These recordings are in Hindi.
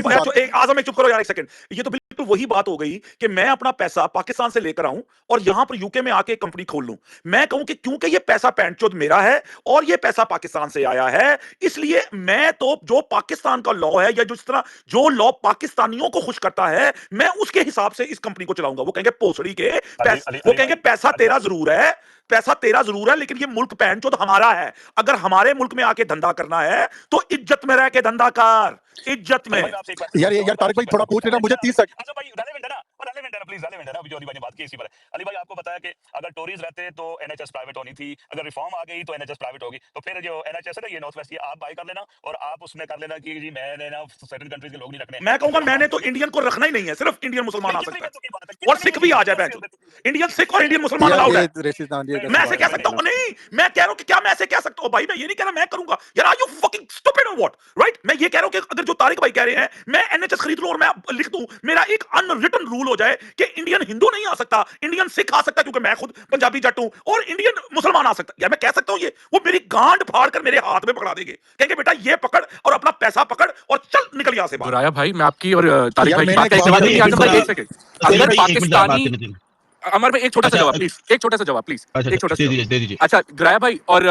वही आजम चुप करो यार एक सेकंड। ये तो बिल्कुल वही बात हो गई कि मैं अपना पैसा पाकिस्तान से लेकर आऊं और यहां पर यूके में आके कंपनी खोल लूं। मैं कहूं कि क्योंकि ये पैसा पैंचोद मेरा है और ये पैसा पाकिस्तान से आया है, इसलिए मैं तो जो पाकिस्तान का लॉ है या जिस तरह जो लॉ पाकिस्तानियों को खुश करता है, मैं उसके हिसाब से इस कंपनी को चलाऊंगा। वो कहेंगे पोसड़ी के वो कहेंगे पैसा तेरा जरूर है, पैसा तेरा जरूर है, लेकिन ये मुल्क पैंचोद हमारा है। अगर हमारे मुल्क में आके धंधा करना है तो इज्जत में रह के धंधा कर, इज्जत में। यार तारिक भाई थोड़ा पूछ लेना मुझे 30 सेकंड। अच्छा भाई रेलेवेंट है ना, रेलेवेंट है ना, प्लीज रेलेवेंट है ना। अभी जो अली भाई ने बात की इसी पर अली भाई आपको पता है कि अगर टोरीज रहते तो एनएचएस प्राइवेट होनी थी, अगर रिफॉर्म आ गई तो एनएचएस प्राइवेट होगी। तो फिर जो एनएचएस है ना, ये नॉर्थ वेस्ट, ये आप बाय कर लेना और आप उसमें कर लेना कि जी मैंने ना सर्टेन कंट्रीज के लोग नहीं रखने। मैं कहूंगा मैंने तो इंडियन को रखना ही नहीं है, सिर्फ इंडियन मुसलमान आ सकता है और सिख भी आ जाए। इंडियन सिख और इंडियन मुसलमान अलाउड है। मैं ऐसे कह सकता हूं? नहीं, मैं कह रहा हूं कि क्या मैं ऐसे कह सकता हूं? भाई मैं ये नहीं कह रहा मैं करूंगा यार। आर यू फकिंग स्टूपिड और व्हाट? राइट, मैं ये कह रहा हूं कि अगर जो तारिक भाई कह रहे हैं मैं एनएचएस खरीद लूं और मैं लिख दूं, मेरा एक अनरिटन रूल हो जाए कि इंडियन हिंदू नहीं आ सकता, इंडियन सिख आ सकता क्योंकि मैं खुद पंजाबी जट हूं, और इंडियन मुसलमान आ सकता। यार मैं कह सकता हूं ये, वो मेरी गांड फाड़ कर मेरे हाथ में पकड़ा देंगे, कहेंगे बेटा ये पकड़ और अपना पैसा पकड़ और चल निकल यहां से बाहर। बुराया भाई मैं आपकी और तारिक भाई की बात का जवाब नहीं। आजम भाई एक सेकंड, अगर पाकिस्तानी अमर भाई एक छोटा सा जवाब प्लीज, एक छोटा सा जवाब प्लीज, एक छोटा सा दे दीजिए। अच्छा गुराया भाई और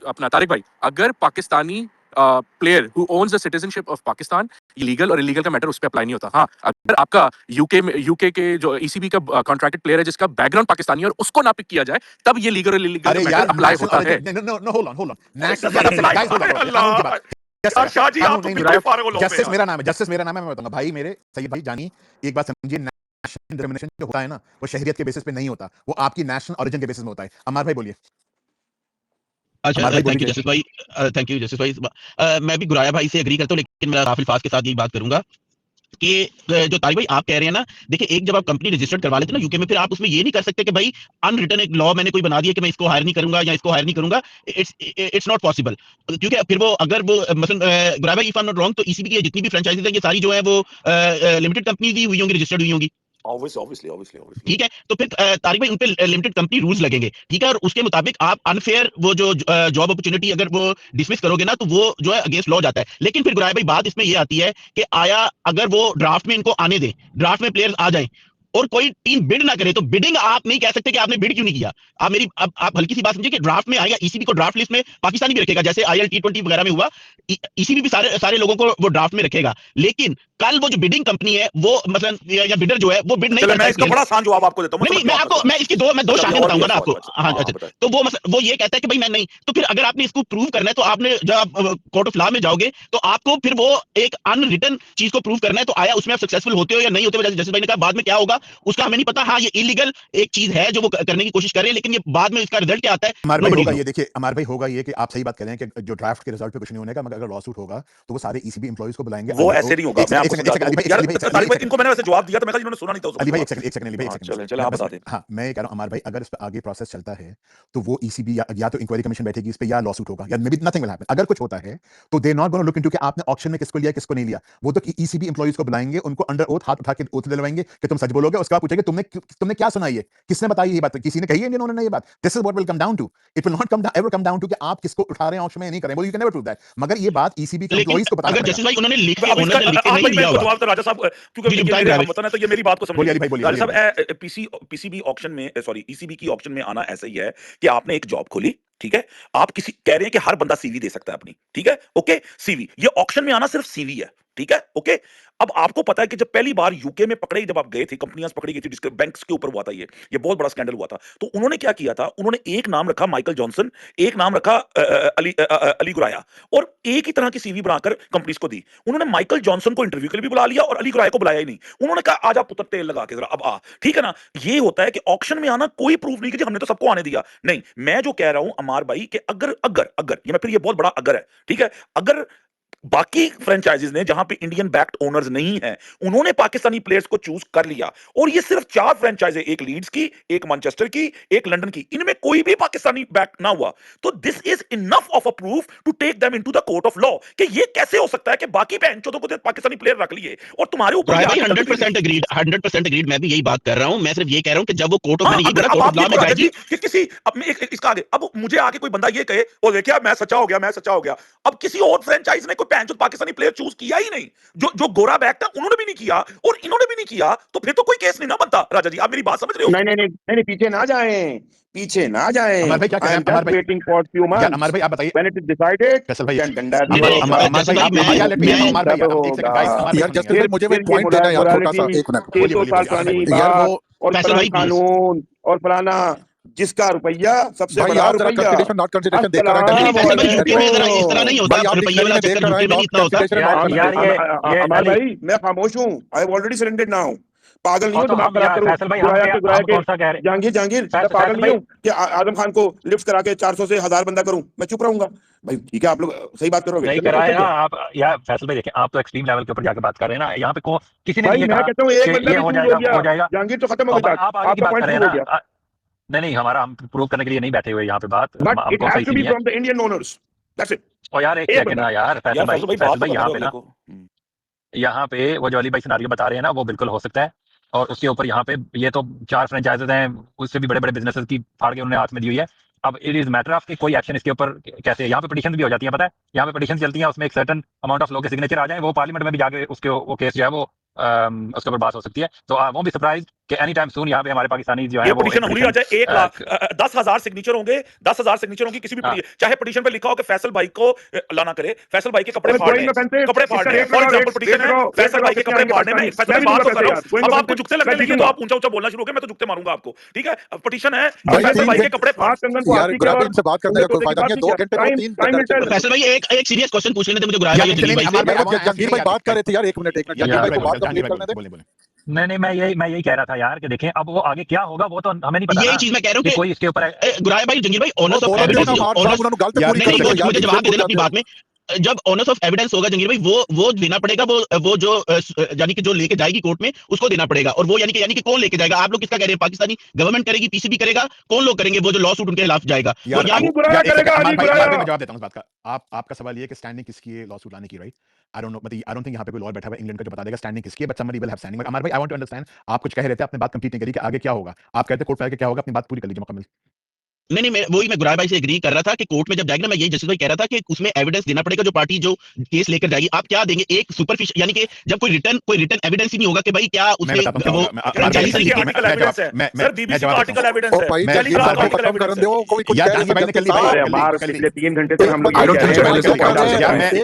अपना तारिक भाई, अगर Pakistani player who owns the citizenship of Pakistan, legal और इलीगल का मैटर उस पे अप्लाई नहीं होता। हाँ, अगर आपका यूके के जो ईसीबी का कॉन्ट्रैक्टेड प्लेयर है जिसका बैकग्राउंड पाकिस्तानी है और उसको ना पिक किया जाए, तब ये लीगल और इलीगल का मैटर अप्लाई होता है। नो होल्ड ऑन जस्टिस मेरा नाम है, जस्टिस मेरा नाम है। मैं बताऊंगा भाई, मेरे सही भाई जानिए एक बात समझिए, नेशनल डिटरमिनेशन जो होता है ना, वो शहरियत के बेसिस पे नहीं होता, वो आपकी नेशनल ओरिजिन के बेसिस में होता है। अमर भाई बोलिए। अच्छा थैंक यू जस्टिस भाई, थैंक यू जस्टिस भाई। मैं भी गुराया भाई से एग्री करता हूं, लेकिन मैं राफिल फास के साथ यही बात करूंगा कि जो तारिक भाई आप कह रहे हैं ना, देखिए एक जब आप कंपनी रजिस्टर्ड करवा लेते हैं ना यूके में, फिर आप उसमें ये नहीं कर सकते कि भाई अनरिटन एक लॉ मैंने कोई बना दिया कि मैं इसको हायर नहीं करूंगा या इसको हायर नहीं करूंगा। इट्स नॉट पॉसिबल, क्योंकि फिर वो अगर वो मसलन गुराया भाई if I am not wrong, तो ईसीबी की जितनी भी फ्रेंचाइजीज हैं ये सारी जो है वो लिमिटेड कंपनी की हुई होंगी, रजिस्टर्ड हुई होंगी। Obviously. ठीक है, तो फिर तारिक भाई उन पे लिमिटेड कंपनी रूल्स लगेंगे, ठीक है, और उसके मुताबिक आप अनफेयर वो जो जॉब अपॉर्चुनिटी अगर वो डिसमिस करोगे ना, तो वो जो है अगेंस्ट लॉ जाता है। लेकिन फिर गुराया भाई बात इसमें ये आती है कि आया अगर वो ड्राफ्ट में इनको आने दें, ड्राफ्ट में प्लेयर्स आ जाएं और कोई टीम बिड ना करे, तो बिडिंग आप नहीं कह सकते कि आपने बिड क्यों नहीं किया। आप मेरी आप हल्की सी बात समझिए कि ड्राफ्ट में आएगा, ईसीबी को ड्राफ्ट लिस्ट में पाकिस्तानी भी रखेगा, जैसे आईएल T20 वगैरह में हुआ, ईसीबी भी सारे लोगों को वो ड्राफ्ट में रखेगा। लेकिन कल वो जो बिडिंग कंपनी है वो मतलब या बिडर जो है वो बिड नहीं करता। मैं इसका बड़ा आसान जवाब आपको देता हूं। मैं इसकी दो शाखें बताऊंगा ना आपको। हाँ अच्छा, तो वो ये कहता है कि भाई मैं नहीं, तो फिर अगर आपने इसको प्रूव करना है तो आपने जब कोर्ट ऑफ लॉ में जाओगे तो आपको फिर वो एक अनरिटन चीज को प्रूव करना है। तो आया उसमें आप सक्सेसफुल होते हो या नहीं होते हो, जैसे भाई ने कहा बाद में क्या होगा उसका हमें नहीं पता। हाँ, ये इलीगल एक चीज है जो वो करने की कोशिश कर रहे हैं, लेकिन ये बाद में इसका रिजल्ट क्या आता है। ये देखिए अमर भाई, होगा ये कि आप सही बात कह रहे हैं कि जो ड्राफ्ट के रिजल्ट पे कुछ नहीं होने का, मगर अगर लॉ सूट होगा तो वो सारे ईसीबी एम्प्लॉइज को बुलाएंगे। वो ऐसे नहीं होगा। इनको मैंने वैसे जवाब दिया तो मैं इन्होंने सुना नहीं था। अली भाई एक सेकंड चले आप बता दें। हाँ, मैं कह रहा हूं अमर भाई, अगर इस पे आगे प्रोसेस चलता है तो वो ईसीबी या तो इंक्वायरी कमीशन बैठेगी इस पे, या लॉ सूट होगा, या may be nothing will happen. अगर कुछ होता है तो they not gonna look into कि आपने ऑक्शन में किसको लिया किसको नहीं लिया। वो तो ईसीबी एम्प्लॉइज को बुलाएंगे, उनको अंडर ओथ हाथ उठा के ओथ दिलवाएंगे कि तुम सच बोलोगे। उसके बाद पूछेंगे तुमने क्या सुना, ये किसने बताई ये बात, किसी ने कही है इंडियन ओनर ने ये बात। This is what will come down to, it will not ever come down to कि आप किसको उठा रहे हैं ऑक्शन में नहीं कर रहे हैं। You can never prove that, मगर ये बात ईसीबी के एम्प्लॉइज को पता है। अगर जस्टिस भाई उन्होंने लिख के नहीं दिया होगा। जवाब तो राजा साहब, क्योंकि बताना तो ये मेरी बात को समझिए। राजा साहब, पीसीबी ऑक्शन में, सॉरी ईसीबी की ऑक्शन में आना ऐसा ही है कि आपने एक जॉब खोली, ठीक है, आप किसी कह रहे हैं कि हर बंदा सीवी दे सकता है अपनी, ठीक है, ओके, सीवी, ये ऑक्शन में आना सिर्फ सीवी है, ठीक है, ओके। अब आपको पता है कि जब पहली बार यूके में पकड़े, जब आप गए थे, कंपनियां पकड़ी गई थी, जिसके बैंक्स के ऊपर हुआ था ये बहुत बड़ा स्कैंडल हुआ था, तो उन्होंने क्या किया था, उन्होंने एक नाम रखा माइकल जॉनसन, एक नाम रखा अली गुराया, और एक ही तरह की सीवी बनाकर कंपनीज को दी। उन्होंने माइकल जॉनसन को इंटरव्यू के लिए भी बुला लिया और अली गुराया को बुलाया ही नहीं। उन्होंने कहा आजा पुत्र तेल लगा के जरा अब आ, ठीक है ना। ये होता है कि ऑक्शन में आना कोई प्रूफ नहीं कि हमने तो सबको आने दिया। नहीं, मैं जो कह रहा हूं अमार भाई कि अगर ये मैं फिर ये बहुत बड़ा अगर है, ठीक है, अगर बाकी फ्रेंचाइजीज ने जहां पे इंडियन बैक्ड ओनर्स नहीं हैं, उन्होंने पाकिस्तानी प्लेयर्स को चूज कर लिया, और ये सिर्फ 4 फ्रेंचाइज है, एक लीड्स की, एक मैनचेस्टर की, एक लंदन की, इनमें कोई भी पाकिस्तानी बैक ना हुआ, तो this is enough of a proof to take them into the court of law कि ये कैसे हो सकता है कि बाकी बेंचों को पाकिस्तानी प्लेयर रख लिए और तुम्हारे ऊपर 100% एग्रीड मैं भी यही बात कर रहा हूं। मैं सिर्फ ये कह रहा हूं कि जब वो कोर्ट ऑफ लॉ में जाएगी कि किसी अब इसका आगे अब मुझे आके कोई बंदा ये कहे, ओ देखिए मैं सच्चा हो गया, अब किसी और फ्रेंचाइज ने कोई कोई पैंचोद पाकिस्तानी प्लेयर चूज किया ही नहीं। जो गोरा बैक था उन्होंने भी नहीं किया और इन्होंने भी नहीं किया, तो फिर तो कोई केस नहीं ना बनता। राजा जी, आप मेरी बात समझ रहे हो? नहीं, पीछे ना जाएं, पीछे ना जाएं। अमर भाई क्या कह रहे हैं? अमर भाई वेटिंग फॉर फ्यू या मंथ्स अमर भाई आप बताइए। When it is decided Faisal भाई देन डंडा नहीं, नहीं, अमर भाई जस्टिस आप भाई, या लेट मी मैं- अमर भाई सब एक सेकंड गाइस, होगा। अमर यार भाई जस्टिस भाई मुझे एक पॉइंट देना है यार थोड़ा सा, एक मिनट। 600 साल पुरानी यार बात वो और फैसल फलाना भाई, please। कानून और फलाना, जिसका रुपया सबसे भाई बड़ा आप जरा रुपया। कंसिडरेशन नॉट कंसिडरेशन देख कर अस्सलाम नहीं, फैसल भाई यूपी में जरा इस तरह नहीं होता, भाई आप रुपये वाला डिक्शनरी में देख चक्कर कर आए, यूपी में नहीं नॉट इतना होता। Consideration not consideration. अमर भाई मैं खामोश हूँ, I have already surrendered now. पागल नहीं हूँ, दिमाग खराब करूँ जहांगीर, मैं पागल नहीं हूँ कि आजम खान को लिफ्ट करा के 400 से 1000 बंदा करूँ, मैं चुप रहूंगा। भाई ठीक है, आप लोग सही बात करोगे। नहीं कराया आप यार फैसल भाई, देखें आप तो एक्सट्रीम लेवल के ऊपर जाके बात कर रहे हैं ना। यहाँ पे को किसी ने भाई नहीं मैं कहा कहता हूँ एक कि बंदा ये भी हो चूज जाएगा, हो जाएगा। जहांगीर तो खत्म हो गई बात, आप आगे की आपका बात पॉइंट करें प्रूव हो गया। ना। नहीं, हमारा हम प्रूव करने के लिए नहीं बैठे हुए यहाँ पे बात, बट इट हमको हैज सही टू सी बी नहीं है। From the Indian owners, that's it. और यार एक एक सेकंड ना यार, फैसल भाई बात तो यहाँ बता पे दो ना, अपने को। यहाँ पे वो जो अली भाई सिनारियो बता रहे हैं ना, वो बिल्कुल हो सकता है। और उसके ऊपर यहाँ पे ये तो 4 फ्रेंचाइजेज हैं, उससे भी बड़े बड़े बिजनेसेस की फाड़ के उन्होंने हाथ में दी हुई है। अब इट इज मैटर ऑफ कि कोई एक्शन इसके ऊपर कैसे, यहाँ पे पिटीशन भी हो जाती है, पता है, यहाँ पे पिटीशन चलती है, उसमें एक सर्टन अमाउंट ऑफ लोग के सिग्नेचर आ जाए, वो पार्लियामेंट में भी जाके उसके वो केस जो है वो उसके ऊपर बात हो सकती है। तो वो भी सरप्राइज कि एनी टाइम सून यहाँ पे हमारे पाकिस्तानी जो है ये वो पिटीशन हुई आ जाए 1 लाख 10,000 सिग्नेचर होंगे, 10,000 सिग्नेचर होंगी किसी भी हाँ। पिटीशन, चाहे पिटीशन पे लिखा हो कि फैसल भाई को लाना करे, फैसल भाई के कपड़े Going फाड़ने, offensive, कपड़े इसका फाड़ने, rate फॉर लगाओ, एग्जांपल rate पिटीशन है लगाओ, फैसल भाई के कितने कपड़े आएंगे फाड़ने में। पाकिस्तानी? फैसल मैं भाई भी बात तो दूंगा करो, पैसे यार, going अब आपको offensive, जुगते लगने मैं लगेंगे तो जीतूंगा। आप ऊंचा ऊंचा बोलना शुरू हो गए, मैं तो जुगते मारूंगा आपको, ठीक है? पिटीशन है भाई फैसल भाई के कपड़े फाड़। हाथ कंगन को यार हाथ गुराब कीजिए इनसे बात करने का कोई फायदा नहीं है, 2 घंटे को 3 टाइम इंटरेक्शन मिनट फैसल भाई एक सीरियस क्वेश्चन पूछ लेने थे मुझे, गुराब भाई और जलील भाई से। मेरे को जंगीर भाई बात कर रहे थे यार, 1 मिनट जंगीर भाई को बात कंप्लीट करने दे। बोले नहीं, मैं यही कह रहा था यार कि देखें अब वो आगे क्या होगा वो तो हमें नहीं पता यही ना, चीज मैं कह रहा हूँ कि कि कोई इसके ऊपर गुराब भाई जंगीर भाई ऑनर्स ऑफ बोलो एविडेंस, ना, मार साहब उन्होंने गलत पूरी नहीं कर दो यार, मुझे जवाब दे देना अपनी बात में। जब ऑनर्स ऑफ एविडेंस होगा जंगीर भाई, वो देना पड़ेगा, वो जो यानी कि जो लेके जाएगी कोर्ट में उसको देना पड़ेगा। और वो यानी कि कौन लेके जाएगा? आप लोग किसका कह रहे हैं? पाकिस्तानी गवर्नमेंट करेगी, पीसीबी करेगा, कौन लोग करेंगे? वो जो लॉ सूट उनके खिलाफ जाएगा। यार तो यहाँ अली बुराया करेगा, अली बुराया। मैं जवाब देता हूं इस बात का। आपका सवाल ये है कि स्टैंडिंग किसकी है लॉ सूट लाने की, राइट? आई डोंट नो, मतलब आई डोंट थिंक यहां पे कोई लॉयर बैठा हुआ है इंग्लैंड का जो बता देगा स्टैंडिंग किसकी है, but somebody will have standing. But Amar भाई आई वांट टू अंडरस्टैंड, आप कुछ कह रहे थे, आपने बात कंप्लीट नहीं करी कि आगे क्या होगा। आप कहते कोर्ट पे आगे क्या होगा, अपनी बात पूरी कर लीजिए मुकम्मल। नहीं मैं गुराब भाई से एग्री कर रहा था कि कोर्ट में जब जाएगा ना, मैं यही जस्टिस भाई कह रहा था कि उसमें एविडेंस देना पड़ेगा, जो पार्टी जो केस लेकर जाएगी। आप क्या देंगे? एक सुपरफिशियल, यानी कि जब कोई रिटर्न एविडेंस ही नहीं होगा कि भाई क्या उसमें वो फ्रेंचाइजी से लिखी है। आर्टिकल एविडेंस है सर, बीबीसी का आर्टिकल एविडेंस ओ है, भाई टेलीग्राफ जंगीर का भाई को आर्टिकल खत्म कर एविडेंस दो, है। कोई कुछ यार कह जंगीर भाई ने कर ली बात। अरे बाहर पिछले 3 घंटे से हम लोग I don't think so, एक Chelsea बंदा यार, मैं- इस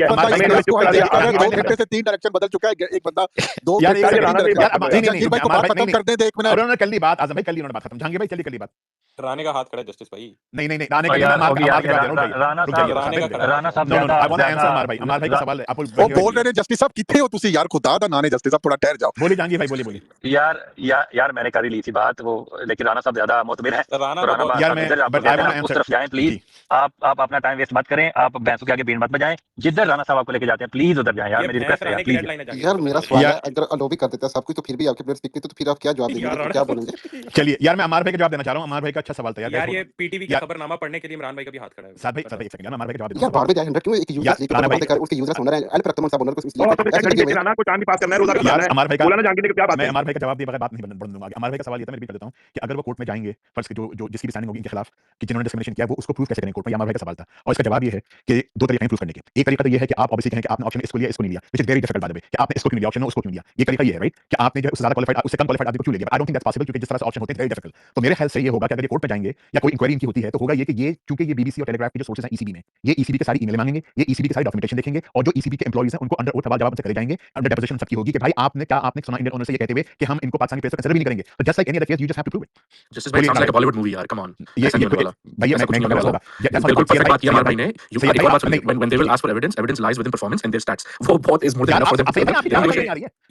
केस को हाईलाइट कर रहा है, 2 घंटे से 3 डायरेक्शन बदल चुका है, एक बंदा 2 यार घंटे से एक 3 सेकंड, यार अब डायरेक्शन। जंगीर भाई को बात खत्म कर दे, 1 मिनट। उन्होंने कर ली बात, आजम भाई कर ली उन्होंने बात खत्म, जहांगीर भाई चली कर ली बात। राणे का हाथ खड़ा है जस्टिस भाई। नहीं राणे और का यार अमार होगी का यार, जवाब दे रहा हूं। राणा रुक जाइए, साहब, राणा साहब no no, I want to answer ज्यादा- अमर भाई का सवाल है। आप वो बोल रहे हैं जस्टिस साहब कितने हो तुसी यार, खुदा दा नाने जस्टिस साहब थोड़ा ठहर जाओ। बोलिए जहांगीर भाई, बोलिए। यार मैंने कर ही ली थी बात वो, लेकिन राणा साहब ज्यादा मुतमिन है। राणा तो राणा का यार साहब मैं- जिधर आप but I कहते हैं wanna ना, उस answer- तरफ जाएं प्लीज। जी। आप अपना टाइम वेस्ट मत करें, आप बैंसों के आगे बीन मत बजाएं, जिधर राणा साहब आपको लेके जाते हैं प्लीज उधर जाएं यार, मेरी रिक्वेस्ट है यार, प्लीज। यार मेरा सवाल है, अगर अलोबी कर देता है सब कुछ, तो फिर भी आपके प्लेयर स्पीक तो फिर आप क्या जवाब देंगे, तो क्या बोलेंगे? चलिए यार, मैं अमर भाई का जवाब देना चाह रहा हूं। अमर भाई का अच्छा सवाल था यार ये पीटीवी का यार- खबरनामा पढ़ने के लिए इमरान भाई का भी हाथ खड़ा है। साहब भाई एक सेकंड, अमर भाई का जवाब यार बाहर देना। में जाए 100 क्यों एक यूजर यार, लीग राणा पर भाई- बातें कर, उसके यूजर्स ओनर है अल प्रथमन साहब ओनर को इसलिए और तो ऐसे लगे हुए हैं। राणा को चांदी पास करना है, रोजा यार करना अमर भाई है, का बोला ना जहांगीर ने, क्या बात मैं है? अमर भाई का जवाब दिए बगैर बात नहीं बनने दूंगा। अमर भाई का सवाल ये था, मैं रिपीट कर देता हूं कि अगर वो कोर्ट में जाएंगे, फर्स्ट जो जिसकी भी स्टैंडिंग होगी इनके खिलाफ कि जिन्होंने डिस्क्रिमिनेशन किया, वो उसको प्रूव कैसे करेंगे कोर्ट में, ये अमर भाई का सवाल था। और इसका जवाब ये है कि 2 तरीके हैं प्रूव करने के। एक तरीका तो ये है कि आप ऑब्वियसली कहें कि आपने ऑप्शन इसको लिया, इसको नहीं लिया, which is very difficult by the way, कि आपने इसको क्यों लिया ऑप्शन, उसको क्यों लिया। ये तरीका ये है, राइट, कि आपने जो उससे ज्यादा क्वालिफाइड, उससे कम क्वालिफाइड आदमी को क्यों लिया। I don't think that's possible, क्योंकि जिस तरह से ऑप्शन होते हैं, वेरी डिफिकल्ट। तो मेरे ख्याल से ये होगा कि अगर ये कोर्ट में जाएंगे या कोई इंक्वायरी इनकी होती है, तो होगा ये कि ये चूंकि ये बीबीसी और टेलीग्राफ के जो सोर्सेज हैं ईसीबी में, ये ईसीबी के सारी ईमेल मांगेंगे, ये ईसीबी के सारी डॉक्यूमेंटेशन देखेंगे, और जो ईसीबी के एम्प्लॉइज हैं उनको अंडर ओथ सवाल जवाब से करे जाएंगे, अंडर डेपोजिशन सबकी होगी कि भाई आपने सुना इंडियन ओनर से ये कहते हुए कि हम इनको पाकिस्तानी प्लेयर्स कंसीडर भी नहीं करेंगे। तो just like any other case, you just have to prove it. Justice भाई sounds like a Bollywood movie यार, come on। ये ऐसा नहीं होने वाला। भैया ऐसा कुछ नहीं होने वाला। बिल्कुल परफेक्ट बात की अमर भाई ने। एक और बात सुनिए, when they will ask for evidence lies within performance and their stats। वो बहुत is more than enough for them।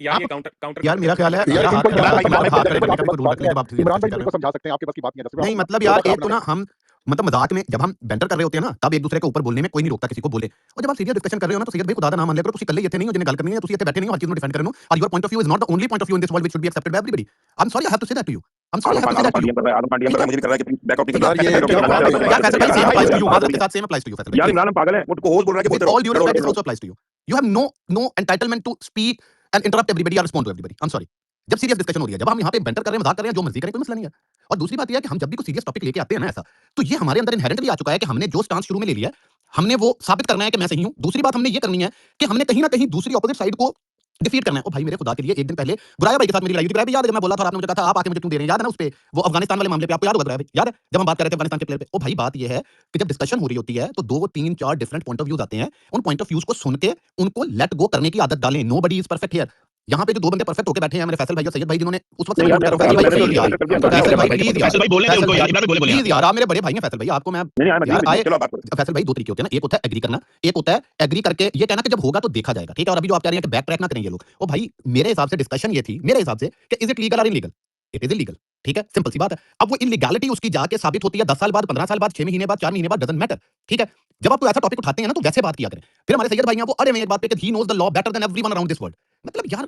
यार ये काउंटर यार मेरा ख्याल है यार इनको इमरान भाई इनको समझा सकते हैं, आपके पास की बात नहीं है। नहीं मतलब यार एक तो ना हम मतलब मजाक में जब हम बैंटर कर रहे होते हैं ना, तब एक दूसरे के ऊपर बोलने में कोई नहीं रोकता किसी को बोले, और जब आप सीरियस डिस्कशन कर रहे हो ना, तो सैयद भाई खुदा दा नाम मान लिया करो, तुसी कल्ले इथे नहीं हो जिन्हें गल करनी है, तुसी इथे बैठे नहीं हो हर चीज ਨੂੰ डिफेंड करनो, और your point of view is not the only point of view in this world which should be accepted by everybody. I am sorry, I have to say that to you. I am sorry, I have to say that to you. Adam Pandian मुझे भी कर रहा है कि बैकअप की यार ये क्या बात है? यार फैसल भाई same applies to you, Adam के साथ same applies to you Faisal यार भाई। इमरान पागल है, मुझको होस्ट बोल रहा है कि With all due respect, it also applies to you. You have no entitlement to speak and interrupt everybody or respond to everybody. I'm sorry. जब सीरियस डिस्कशन हो रही है, जब हम यहाँ पे बैंटर कर रहे हैं, मजाक कर रहे हैं, जो मर्जी करें, कोई मसला नहीं है। और दूसरी बात यह है कि हम जब भी कोई सीरियस टॉपिक लेके आते हैं ना, ऐसा तो ये हमारे अंदर इनहेरेंटली आ चुका है कि हमने जो स्टांस शुरू में ले लिया है, हमने वो साबित करना है कि मैं सही हूं। दूसरी बात हमने ये करनी है कि हमने कहीं ना कहीं दूसरी ऑपोजिट साइड को डिफीट करना है। ओ भाई मेरे खुदा के लिए, एक दिन पहले गुराया भाई के साथ मेरी लड़ाई हुई थी। गुराया भाई याद है जब मैं बोला था और आपने मुझे कहा था आप आके मुझे क्यों दे रहे हैं, याद है ना उस पे, वो अफगानिस्तान वाले मामले पे, आपको याद होगा गुराया भाई, याद है जब हम बात कर रहे थे अफगानिस्तान के प्लेयर पे। ओ भाई बात ये है कि जब डिस्कशन हो रही होती है तो 2 3 4 डिफरेंट पॉइंट ऑफ व्यूज आते हैं, उन पॉइंट ऑफ व्यूज को सुन के उनको लेट गो करने की आदत डालें। Nobody is perfect here. यहाँ पे जो 2 बंदे परफेक्ट होके बैठे हैं मेरे फैसल भाई और सैयद भाई, जिन्होंने उस वक्त से नहीं यार, नोट मैं कर तो फैसल भाई मैंने प्लीज तो यार, कर दिया फैसल भाई प्लीज यार, फैसल भाई बोलने दे उनको यार, इमरान भाई बोले प्लीज यार, आप मेरे बड़े भाई हैं फैसल भाई, आपको मैं नहीं आई यार आए। चलो बात करो। फैसल भाई 2 तरीके होते हैं ना, एक होता है एग्री करना, एक होता है एग्री करके ये कहना कि जब होगा तो देखा जाएगा, ठीक है। और अभी जो आप कह रहे हैं कि बैक ट्रैक ना करें ये लोग, ओ भाई मेरे हिसाब से डिस्कशन ये थी, मेरे हिसाब से, कि इज इट लीगल और इलीगल। इट इज इलीगल, ठीक है, सिंपल सी बात है। अब वो इलीगैलिटी उसकी जाके साबित होती है 10 साल बाद, 15 साल बाद, 6 महीने बाद, 4 महीने बाद, डजंट मैटर, ठीक है। जब आप कोई ऐसा टॉपिक उठाते हैं ना तो वैसे बात किया करें। फिर हमारे सैयद भाई हैं वो अरे में एक बात पे कि he knows the law better than everyone around this world. मतलब यार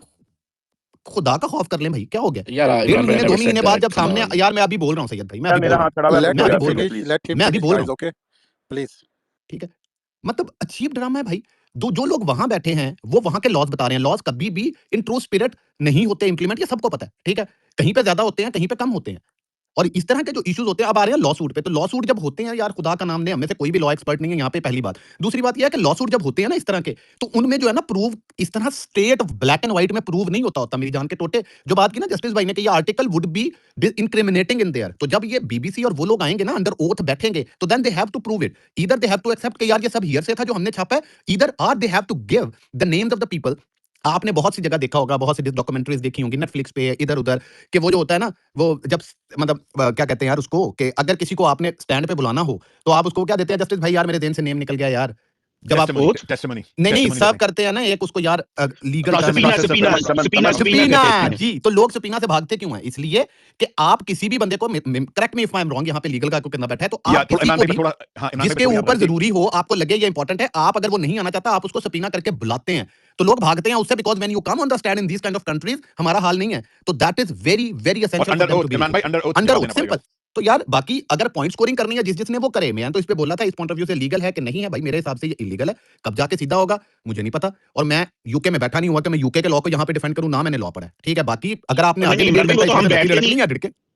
खुदा का खौफ कर लें भाई, क्या हो गया? यार डेढ़ Imran bhai, I महीने 2 never said महीने बाद that. जब Come सामने, on. यार मैं अभी बोल रहा हूँ सैयद भाई, मैं यार अभी मेरा बोल रहा हाथ हूँ, खड़ा हुआ है, Let मैं मुझे अभी him आगे बोल बोलो रहा हूँ, finish. प्लीज। Let him मैं अभी finish, बोल रहा guys. हूँ, Okay, please. ठीक है। मतलब अजीब ड्रामा है भाई। जो लोग वहां बैठे हैं वो वहां के लॉज बता रहे हैं। लॉज कभी भी इन ट्रू स्पिरिट नहीं होते इंप्लीमेंट, ये सबको पता है, ठीक है। कहीं पे ज्यादा होते हैं, कहीं पे कम होते हैं, और इस तरह के जो इश्यूज होते हैं। अब आ रहे हैं लॉ सूट पे, तो लॉ सूट जब होते हैं यार, खुदा का नाम ले, हमें से कोई भी लॉ एक्सपर्ट नहीं है यहाँ पे, पहली बात। दूसरी बात यह है कि लॉ सूट जब होते हैं ना इस तरह के, तो उनमें जो है ना प्रूव इस तरह स्ट्रेट ब्लैक एंड व्हाइट में प्रूव नहीं होता मेरी जान के टोटे। जो बात की ना जस्टिस भाई ने कि ये article would be incriminating in their, तो जब ये बीबीसी और वो लोग आएंगे ना अंडर ओथ बैठेंगे, तो then they have to prove it. Either they have to accept कि यार ये सब हियरसे था जो हमने छापा है, either are they have to give the names of the people. आपने बहुत सी जगह देखा होगा, बहुत सी डॉक्यूमेंट्रीज देखी होंगी नेटफ्लिक्स पे इधर उधर, कि वो जो होता है ना, वो जब मतलब क्या कहते हैं यार उसको, कि अगर किसी को आपने स्टैंड पे बुलाना हो तो आप उसको क्या देते हैं जस्टिस भाई, यार मेरे देन से नेम निकल गया यार, जब आप टेस्टिमनी नहीं सर्व करते हैं ना एक उसको यार, लीगल सपीना जी। तो लोग सपीना से भागते क्यों हैं? इसलिए कि आप किसी भी बंदे को, correct me if I am wrong, यहाँ पे लीगल का कोई करना बैठा है तो आप किसी को भी जिसके ऊपर जरूरी हो, आपको लगे ये इंपॉर्टेंट है, आप अगर वो नहीं आना चाहता आप उसको सपीना करके बुलाते हैं, तो लोग भागते हैं उससे, because when you come on the stand in these kind of countries, हमारा हाल नहीं है, तो that is very very essential under oath, simple. तो यार बाकी अगर पॉइंट स्कोरिंग करनी है जिसने वो करे, मैं तो इस पे बोला था इस पॉइंट ऑफ व्यू से लीगल है कि नहीं है भाई, मेरे हिसाब से ये इलीगल है। कब जाके सीधा होगा मुझे नहीं पता, और मैं यूके में बैठा नहीं हुआ कि मैं यूके के लॉ को यहाँ पे डिफेंड करूं, ना मैंने लॉ पढ़ा है, ठीक है। बाकी अगर आपने आगे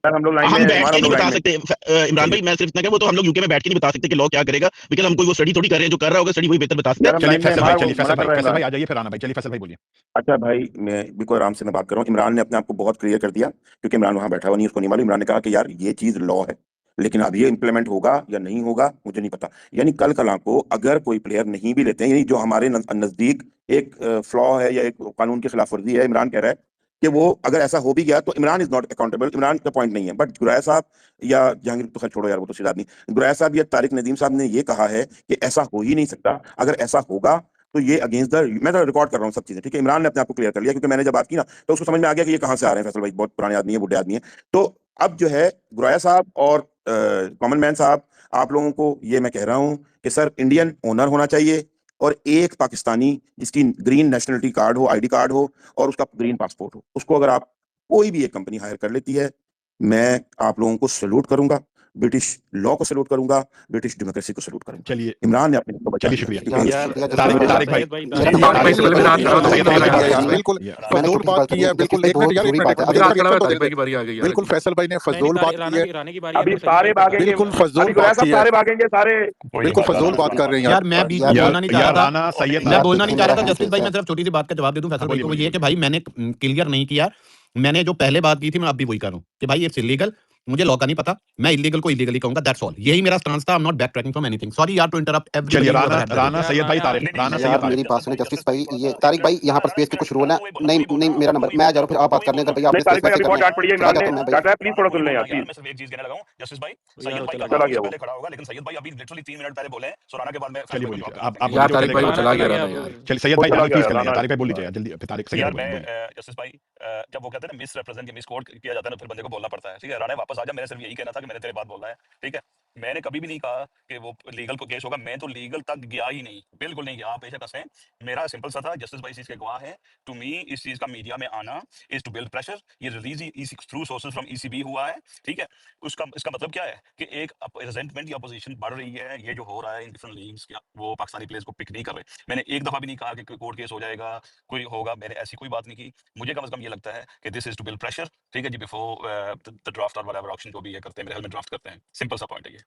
हम लोग लाइन हम में बैठ हमारा के नहीं लोग बता लाइन में सकते इमरान भाई, मैं सिर्फ इतना, वो तो हम लोग यूके में बैठ के नहीं बता सकते कि लॉ क्या करेगा, बिकॉज हम कोई वो स्टडी थोड़ी कर रहे हैं, जो कर रहा होगा स्टडी वही बेहतर बता सकते यार हैं। हम लाइन में हमारा वो मना कर रहा है फैसल भाई इमरान। आ जाइए, फिर आना भाई, चलिए फैसल भाई बोलिए। अच्छा भाई, मैं बिल्कुल आराम से मैं बात कर रहा हूँ। इमरान ने अपने आप को बहुत क्लियर कर दिया, क्योंकि इमरान वहां बैठा हुआ नहीं, उसको नहीं मालूम। इमरान ने कहा कि यार ये चीज लॉ है, लेकिन अब ये इंप्लीमेंट होगा या नहीं होगा मुझे नहीं पता। यानी कल कला को अगर कोई प्लेयर नहीं भी लेते हैं, यानी जो हमारे नजदीक एक फ्लॉ है या एक कानून की खिलाफ वर्जी है, इमरान कह रहा है कि वो अगर ऐसा हो भी गया तो Imran is not accountable, Imran का पॉइंट नहीं है। बट गुराया साहब या जहांगीर तो खैर छोड़ो यार, वो तो सीधा आदमी, गुराया साहब या तारिक नदीम साहब ने ये कहा है कि ऐसा हो ही नहीं सकता। अगर ऐसा होगा तो ये अगेंस्ट द, मैं तो रिकॉर्ड कर रहा हूँ सब चीजें, ठीक है। इमरान ने अपने आप को क्लियर कर लिया, क्योंकि मैंने जब बात की ना तो उसको समझ में आ गया कि ये कहां से आ रहे हैं। फैसल भाई बहुत पुराने आदमी है, बुढ़े आदमी है। तो अब जो है गुराया साहब और कॉमन मैन साहब, आप लोगों को ये मैं कह रहा हूं कि सर इंडियन ओनर होना चाहिए, और एक पाकिस्तानी जिसकी ग्रीन नेशनलिटी कार्ड हो, आईडी कार्ड हो, और उसका ग्रीन पासपोर्ट हो, उसको अगर आप कोई भी एक कंपनी हायर कर लेती है, मैं आप लोगों को सैल्यूट करूंगा, ब्रिटिश लॉ को सैल्यूट करूंगा, ब्रिटिश डेमोक्रेसी को सैल्यूट करूंगा। चलिए इमरान ने अपने को बचा चलिए, लिया। शुक्रिया। तारिक भाई बिल्कुल फजूल बात की है, बिल्कुल एक मिनट यार, एक मिनट, बिल्कुल फैसल भाई ने फजूल बात की है, अभी सारे भागेंगे, बिल्कुल फजूल अभी गुराया बात की साहब है, सारे भागेंगे सारे। बिल्कुल फजूल बात कर रहे हैं यार मैं बीच में बोलना नहीं चाह रहा था, सैयद मैं बोलना नहीं चाह रहा था यार, जस्टिस भाई, मैं सिर्फ छोटी सी बात का जवाब दे दूं फैसल भाई बोलिए, को, वो ये बोलिए। कि भाई मैंने क्लियर नहीं किया, मैंने जो पहले बात की थी मैं अब भी वही कर रहा हूं कि भाई इट्स इलीगल, मुझे लॉ का नहीं पता, मैं इलीगल को इलीगली कहूंगा, दैट्स ऑल। यही मेरा स्टांस था, I am not back tracking from anything. Sorry यार टू इंटरप्ट चलिए एवरीबॉडी। राना सैयद भाई तारिक, राना यार सैयद मेरी तारिक। बात सुनिए जस्टिस भाई, ये तारिक भाई यहाँ पर स्पेस के कुछ रूल है, नहीं नहीं मेरा नंबर, मैं आ जा रहा हूँ, फिर आप बात करने, अगर भैया आपने नहीं तारिक भाई स्पेस अभी बहुत डांट पड़ी है, चला इमरान जाता ने हूँ मैं डांटा भैया। है, प्लीज थोड़ा सुन लें यार यार प्लीज। मैं सिर्फ एक चीज कहने लगा हूं जस्टिस भाई, सैयद भाई का चला नाम गया इससे वो। पहले खड़ा होगा, लेकिन सैयद भाई अभी लिटरली 3 मिनट पहले बोले हैं, सुराना के बाद में चलिए फैसल बोलिए, को ड्रॉप आप यार तारिक भाई चला गया रहा यार। चलिए सैयद भाई चला प्लीज गया कर लें, राना। तारिक भाई बोल लीजिए जल्दी, फिर तारिक सैयद यार भाई मैं बोलिए। जस्टिस भाई, जब वो कहते हैं ना मिस रिप्रेजेंट या मिस कोट किया जाता है ना, फिर बंदे को बोलना पड़ता है, ठीक है। राणे वापस आ जा, मैंने सिर्फ यही कहना था कि मैंने तेरे बात बोलना है, ठीक है। मैंने कभी भी नहीं कहा कि वो लीगल को केस होगा, मैं तो लीगल तक गया ही नहीं, बिल्कुल नहीं गया। आप बेशक हंसें, मेरा सिंपल सा था, जस्टिस भाई इस चीज के गवाह है, टू मी इस चीज का मीडिया में आना इज टू बिल्ड प्रेशर। ये release through sources from ECB हुआ है, ठीक है। उसका इसका मतलब क्या है कि एक रिजेंटमेंट या अपोजिशन बढ़ रही है, ये जो हो रहा है इन डिफरेंट लीग्स, वो पाकिस्तानी प्लेयर्स को पिक नहीं कर रहे। मैंने एक दफा भी नहीं कहा कि कोर्ट केस हो जाएगा, कोई होगा, मैंने ऐसी कोई बात नहीं की। मुझे कम से कम ये लगता है कि this is to build pressure, ठीक है जी, बिफोर द ड्राफ्ट और व्हाटएवर ऑक्शन को भी ये करते हैं, मेरे ख्याल में ड्राफ्ट करते हैं, सिंपल सा पॉइंट है ये।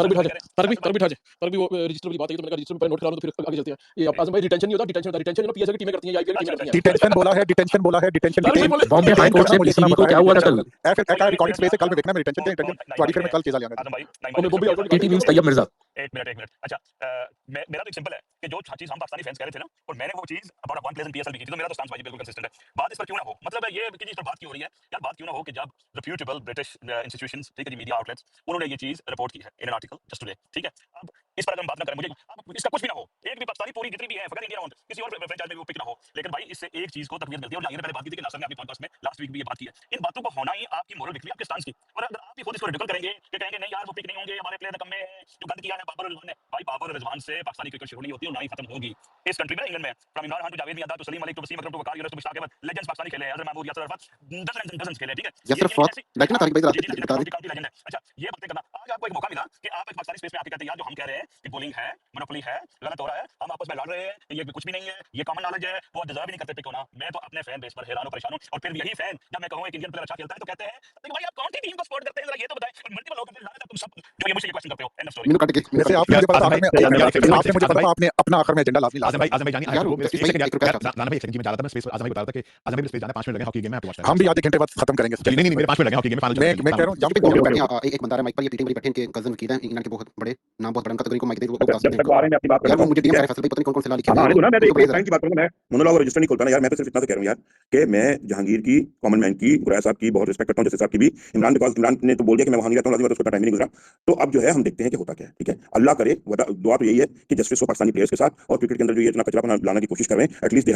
तारक बिठा जाए तारक भी वो रजिस्टर वाली बात है, तो मैंने कहा रजिस्टर में नोट करा लो तो फिर आगे चलते हैं। ये आजम भाई रिटेंशन नहीं होता, डिटेंशन होता है। डिटेंशन पीएसए की टीमें करती हैं या आईपीएल की टीमें करती हैं। डिटेंशन बोला है, डिटेंशन बोला है, डिटेंशन बॉम्बे हाई कोर्ट से पीसीबी को क्या हुआ था कल? रिकॉर्डिंग स्पेस है, कल में देखना मैं डिटेंशन के तो आगे फिर मैं कल केस आ आजम भाई बॉम्बे केटी मींस तैयब मिर्जा। एक मिनट अच्छा मेरा तो एक सिंपल है कि जो चीज हम पाकिस्तानी फैंस कह रहे थे ना, और मैंने वो चीज about one place in PSL लिखी थी, तो मेरा तो स्टांस भाई बिल्कुल कंसिस्टेंट है। बात इस पर क्यों ना हो, मतलब है ये कि इस पर बात क्यों हो रही है यार, बात क्यों ना हो कि जब रिप्यूटेबल ब्रिटिश इंस्टीट्यूशंस, ठीक है जी, मीडिया आउटलेट्स, उन्होंने ये चीज रिपोर्ट की है in an article just today, ठीक है। अब इस पर अगर हम बात ना करें, मुझे अब इसका कुछ भी ना हो, एक भी पाकिस्तानी पूरी जितनी भी है फकर इंडिया किसी और फ्रेंचाइज में भी वो पिक ना हो, लेकिन भाई इससे एक चीज को तकवीत मिलती है। और नागिर ने पहले बात की थी कि नासर ने अपनी पॉडकास्ट में लास्ट वीक भी ये बात की है, इन बातों को होना ही आपकी मोरल विक्ट्री, आपके स्टांस की। और अगर आप भी खुद इसको रिडिकल करेंगे कि कहेंगे नहीं यार वो पिक नहीं होंगे, हमारे प्लेयर कम में है, जो गंद किया है बाबर और रिजवान ने, भाई बाबर और रिजवान से पाकिस्तानी क्रिकेट शुरू नहीं होती और ना ही खत्म होगी इस कंट्री में, इंग्लैंड में। From Imran Khan to Javed Miandad to Salim Malik to Wasim Akram to Waqar Younis to Mushtaq Ahmed, legends Pakistani खेले हैं, अजहर महमूद, यासर अरफत, डजन खेले, ठीक है। यासर अरफत लाइक ना तारिक भाई लेजेंड है। अच्छा ये बातें करना, आज आपको एक मौका मिला कि आप एक पाकिस्तानी स्पेस में आके कहते हैं यार जो हम कह रहे हैं कि बोलिंग है, मोनोपोली है, गलत हो रहा है, हम आपस में लड़ रहे हैं, ये कुछ भी नहीं है, ये कॉमन नॉलेज है, वो डिजर्व ही नहीं करते पिक होना। मैं तो अपने फैन बेस पर हैरान और परेशान हूं। और फिर यही फैन जब मैं कहूं एक इंडियन प्लेयर अच्छा खेलता है तो कहते हैं लेकिन भाई आप कौन सी टीम को सपोर्ट करते हैं, जरा ये तो बताएं। और मल्टीपल लोग तुम सब जो ये मुझसे ये क्वेश्चन करते हो, एंड ऑफ स्टोरी। मैंने काट के वैसे आपने मुझे पता आपने मुझे पता आपने अपना आखिर में एजेंडा लाजमी आजम भाई जानिए यार, वो मेरे एक सेकंड, एक रुपया राना भाई एक सेकंड जी, मैं जा रहा था, मैं स्पेस पर आजम भाई बता रहा था कि आजम भाई स्पेस जाना 5 मिनट लगे हॉकी गेम में, आपको वॉच हम भी आधे घंटे बाद खत्म करेंगे। चलिए नहीं मेरे 5 मिनट लगे हॉकी गेम में, फाइनल मैं कह रहा हूं जब तक बैठे हैं, एक बंदा है माइक पर, ये पीटी मेरी बैठे इनके कजन वकील हैं, इंग्लैंड के बहुत बड़े नाम, बहुत बड़ा उनका, तो इनको माइक दे, वो बता सकते जब तक वो आ रहे हैं मैं अपनी बात हैं। यार करता वो हूं, मुझे ठीक डीएम है। सारे फैसल भाई पता नहीं कौन-कौन से ला लिखे हाँ, हैं। देखो ना, मैं तो उनको एक भेज टाइम की बात करूंगा, मैं मोनोलॉग और रजिस्टर नहीं खोलता ना यार, मैं तो सिर्फ इतना तो कह रहा हूं यार कि मैं जहांगीर की, कॉमन मैन की, गुराया साहब की बहुत रिस्पेक्ट करता हूं, जैसे साहब की भी। इमरान बिकॉज इमरान ने तो बोल दिया कि मैं वहां नहीं रहता हूं, लाजिम है, तो उसका टाइम ही नहीं गुजरा। तो अब जो है हम देखते हैं कि होता क्या है, ठीक है। अल्लाह करे, दुआ तो यही है कि जस्टिस हो पाकिस्तानी प्लेयर्स के साथ, और क्रिकेट के अंदर जो ये इतना कचरा लाने की कोशिश कर रहे हैं, at least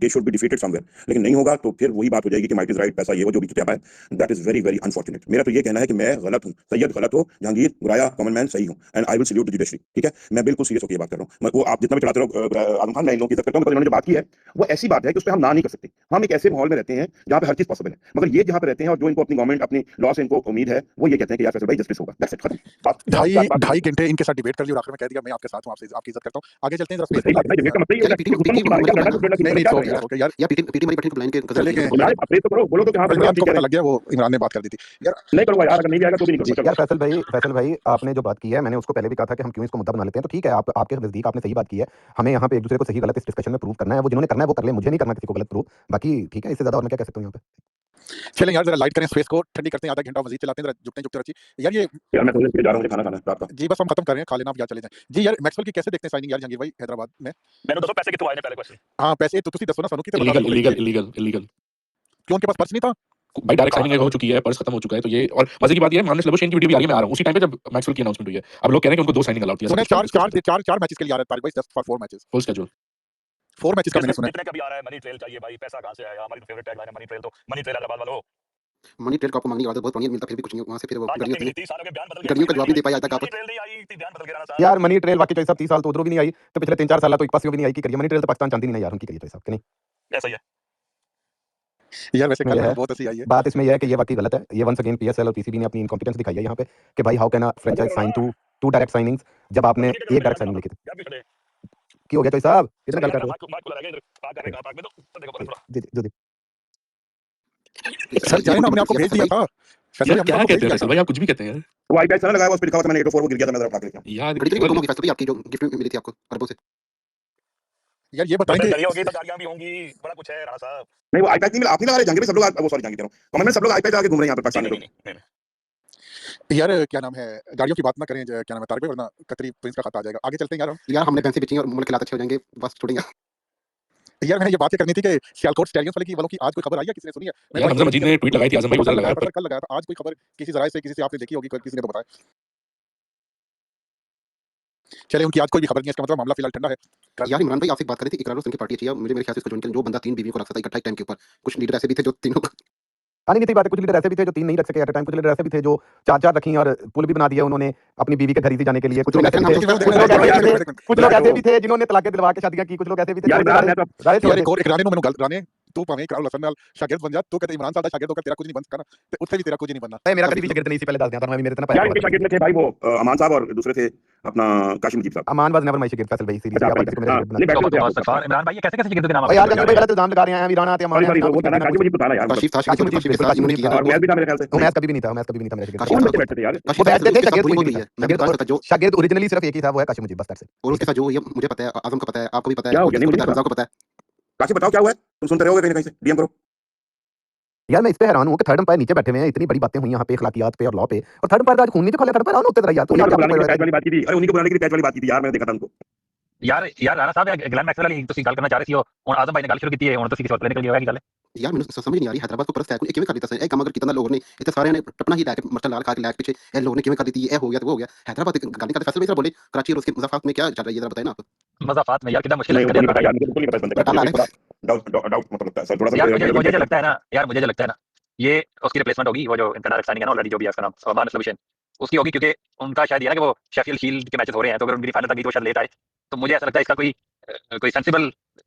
they should be defeated somewhere. लेकिन नहीं होगा तो फिर वही बात हो जाएगी कि माइट इज राइट, पैसा ये वो जो भी किताब है, that is very very unfortunate. मेरा तो ये कहना है कि मैं गलत हूं, सैयद गलत हो, जहांगीर, गुराया, कॉमन मैन सही हूं, and I will salute the judiciary, ठीक है। मैं बिल्कुल सीरियस होकर ये बात कर रहा हूं। वो आप जितना भी चलाते रहो आजम खान, मैं इन लोगों की इज्जत करता हूं, इन्होंने जो बात की है वो ऐसी बात है कि उस पर हम ना नहीं कर सकते। हम एक ऐसे माहौल में रहते हैं जहां पे हर चीज पॉसिबल है, मगर ये जहां पे रहते हैं और जो इनको अपनी गवर्नमेंट, अपनी लॉ से इनको उम्मीद है, वो ये कहते हैं कि यार फैसल भाई जस्टिस होगा, दैट्स इट, खत्म बात। ढाई घंटे इनके साथ डिबेट कर ली और आखिर में कह दिया मैं आपके साथ हूं, आपसे आपकी इज्जत करता हूं। आगे चलते हैं जरा स्पेस पे। डिबेट का मतलब ये चलिए है पीटी कि पीटी की बात मेरी करना है, नहीं क्या नहीं करें यार। ओके यार, या पीटी पीटी मेरी बैठे इनको ब्लाइंड के कजन चले वकील गए। हैं। यार अप्रेस तो करो, बोलो तो कहां पे इमरान को क्या पता है, लग गया, वो इमरान ने बात कर दी थी यार। नहीं करूंगा यार, अगर नहीं भी आएगा तो भी नहीं जी, करूंगा, यार चलो। फैसल भाई आपने जो बात की है, मैंने उसको पहले भी कहा था कि हम क्यों इसको मुद्दा बना लेते हैं, तो ठीक है, आप आपके नजदीक आपने सही बात की है। हमें यहाँ पे एक दूसरे को सही गलत इस डिस्कशन में प्रूव करना है, वो जिन्होंने करना है वो कर ले, मुझे नहीं करना किसी को गलत प्रूव। बाकी ठीक है, इससे ज्यादा और मैं क्या कह सकता हूँ यहाँ पे। चलें यार, जरा लाइट करें स्पेस को, ठंडी करते हैं, आधा घंटा मजीद चलाते हैं, जरा झुकते झुकते रखिए यार। ये यार मैं थोड़ी देर जा रहा हूं, मुझे खाना खाना है रात का। जी बस हम खत्म कर रहे हैं, खा लेना, आप यार चले जाएं जी। यार मैक्सवेल की कैसे देखते हैं साइनिंग यार, जहांगीर भाई हैदराबाद में? मैंने दोस्तों पैसे कितने आए ने, पहले क्वेश्चन। हाँ पैसे तो तुसी दसो ना सानू की, इलीगल क्यों उनके पास पर्स नहीं था? भाई डायरेक्ट साइनिंग हो चुकी है, पर्स खत्म हो चुका है, तो ये और मजे की बात ये है, मामले स्लेबोशेन की वीडियो भी आ रही है, मैं आ रहा हूं उसी टाइम पे जब मैक्सवेल की अनाउंसमेंट हुई है। अब लोग कह रहे हैं कि उनको 2 साइनिंग अलाउड किया, सुने चार मैचेस के लिए आ रहा है तारिक भाई, just for 4 matches, full schedule 4 matches का मैंने सुना है। कितने का भी आ रहा है, मनी ट्रेल चाहिए भाई, पैसा कहां से आएगा? हमारी फेवरेट टैगलाइन है मनी ट्रेल, तो मनी ट्रेल हैदराबाद वालों। मनी ट्रेल को आपको मांगने की आदत बहुत पुरानी है, मिलता फिर भी कुछ नहीं है वहां से, फिर वो आज तक गर्मियों नहीं मिली की 30 सालों के बयान बदल गए, गर्मियों का जवाब नहीं दे पाया आज तक आप। मनी ट्रेल नहीं आई, बयान बदल गया ना साहब। यार मनी ट्रेल वाकई चॉइस साहब 30 साल तो उधरों भी नहीं आई, तो पिछले 3-4 साल तो एक पासियों भी नहीं आई, की करिए मनी ट्रेल तो पाकिस्तान चाहती नहीं यार, उनकी करिए चॉइस साहब कि नहीं। ऐसा ही है यार। वैसे इसमें कल यह है, बहुत हंसी आई है। बात इसमें यह है कि ये वाकई गलत है। ये वंस अगेन पीएसएल और पीसीबी ने अपनी इनकॉम्पिटेंस दिखाई है यहाँ पे कि भाई how can a franchise sign to direct signings जब आपने एक डायरेक्ट साइनिंग लिखी थी। क्या भी खड़े की हो गया चॉइस साहब, कितना गल कर रहे माइक खुला रह गया इधर, पाक कर रहे कहां पाक में, तो देखो थोड़ा। हो? जी जी सर जाने ना, हमने आपको भेज दिया था फैसल यार, क्या कहते हैं फैसल भाई, आप कुछ भी कहते हैं यार। वो आईपैड चला लगा हुआ, उस पे लिखा हुआ था, मैंने 804 वो गिर गया था, मैं जरा उठा के लेके यार घड़ी तो कम होगी फैसल भाई आपकी जो गिफ्ट में मिली थी आपको अरबों से। यार। ये बताएंगे गाड़ियां होगी तो गाड़ियां भी होंगी, बड़ा कुछ है राणा साहब। नहीं वो आईपैड नहीं मिला, आप नहीं लगा रहे जहांगीर, सब लोग वो सॉरी जहांगीर कह रहा हूं, कॉमन मैन सब लोग आईपैड आके घूम रहे हैं यहां पे पाकिस्तान में। नहीं यार क्या नाम है, गाड़ियों की बात ना करें, क्या नाम है तारिक भाई, वरना कतरी प्रिंस का खत आ जाएगा। आगे चलते हैं यार। यार हमने पैसे बेची और मुल्क के हालात अच्छे हो जाएंगे, बस छोड़ेंगे। यार मैंने ये बात करनी थी कि सियालकोट स्टैलियंस वालों की आज कोई खबर आई है, किसी ने सुनी है? यार हमजा मजीद ने ट्वीट लगाई थी, आजम भाई उधर लगाया था, कल लगाया था, आज कोई खबर किसी जराये से, किसी से आपने देखी होगी, किसी ने तो बताया। चले उनकी आज कोई भी खबर नहीं है, इसका मतलब मामला फिलहाल ठंडा है। यार इमरान भाई आपसे बात कर रही थी, इकरार हुसैन की पार्टी अच्छी है, मुझे मेरे ख्याल से इसको ज्वाइन कर, जो बंदा 3 बीवियों को रख सकता है इकट्ठा एक टाइम के ऊपर। कुछ लीडर ऐसे भी थे जो तीनों नहीं थी बात है, कुछ लीडर ऐसे भी थे जो 3 नहीं रख सके एट अ टाइम, कुछ लीडर ऐसे भी थे जो 4-4 रखी और पुल भी बना दिया उन्होंने अपनी बीवी के घर ही जाने के लिए। कुछ लोग ऐसे भी थे जिन्होंने तलाकें दिलवा के शादियां की, कुछ लोग ऐसे भी थे। यार एक राणे नु मैंने गल राणे तू भाਵੇਂ इकरार हुसैन नाल शागिर्द बन जा, तू कहते इमरान साहब दा शागिर्द होकर तेरा कुछ नहीं बन सकता ना, ते उत्थे भी तेरा कुछ नहीं बनना। मेरा कभी भी शागिर्द नहीं, इसी पहले दस दिया था मैं, मेरे इतना यार इनके शागिर्द में थे भाई वो अमान साहब और दूसरे थे अपना काशिम मुजीब साहब। अमान वाज नेवर माय शागिर्द फैसल भाई, सीरियसली आप किसको मेरा शागिर्द बना। इमरान भाई ये कैसे कैसे गिरदो के नाम यार जंग भाई गलत इल्जाम लगा रहे हैं, वीराना आते हमारे सॉरी वो कहना काशिम मुजीब बताना यार, काशिम मुजीब काशिम मुजीब और मैं भी था मेरे ख्याल से, मैं कभी भी नहीं था, मैं कभी भी नहीं था मेरा शागिर्द। कौन बच्चे बैठते थे यार, वो बैठते थे, शागिर्द कोई नहीं है। मैं बता रहा था जो शागिर्द ओरिजिनली सिर्फ एक ही था, वो है काशिम मुजीब, बस दैट्स इट। और उसके साथ जो हुई मुझे पता है, आजम को पता है, आपको भी पता है, क्या हो गया नहीं को पता है। काशिम बताओ क्या हुआ है, तुम सुनते रहोगे कहीं ना कहीं से, डीएम करो। यार मैं इस पे हैरान हूँ कि थर्ड अंपायर नीचे बैठे हुए हैं, इतनी बड़ी बातें हुई यहाँ पे अखलाकियात पे और लॉ पे, और थर्ड अंपायर आज खून नहीं जो खाले थर्ड अंपायर होते रहा यार। तो उन्हीं यार को क्या बुलाने के लिए पैच वाली बात की थी। अरे उन्हीं को बुलाने के लिए पैच वाली बात की थी यार, मैंने देखा था उनको। यार राणा साहब ग्लैन मैक्सवेल वाली ਤੁਸੀਂ ਗੱਲ ਕਰਨਾ ਚਾਹ ਰਹੇ ਸੀ ਹੁਣ ਆਜ਼ਮ ਭਾਈ ਨੇ ਗੱਲ ਸ਼ੁਰੂ ਕੀਤੀ ਹੈ ਹੁਣ ਤੁਸੀਂ ਕਿਸੇ ਹੋਰ ਨਿਕਲ ਗਏ ਹੋਇਆ ਕੀ ਗੱਲ ਹੈ यार मैंने समझ नहीं आ रही हैदराबाद को परस्त है कोई किवें कर दिता सर काम अगर कितना लोगों ने इतने सारे ने टपना ही लैके मरचा लाल खा के लैक पीछे ए लोगों ने किवें कर दी थी ये हो गया तो वो हो गया हैदराबाद गाली करते फैसल भाई सर बोले कराची और उसके मुजाफात में क्या चल रहा है ये जरा बताइए ना आप। मजाफात में यार कितना मुश्किल है नहीं, उनको नहीं पता यार, मुझे बिल्कुल नहीं पता इस बंदे का। डाउट मतलब लगता है सर, थोड़ा सा यार मुझे जो लगता है ना मुझे जो लगता है ना ये उसकी रिप्लेसमेंट होगी वो जो कनाडा साइनिंग है ना ऑलरेडी जो भी है उसका नाम सोमान असलविशन उसकी होगी क्योंकि उनका शायद ये ना कि वो शेफील्ड शील्ड के मैचेस हो रहे हैं तो अगर उनकी फाइनल तक गई तो शायद लेट आए तो मुझे ऐसा लगता है इसका कोई सेंसिबल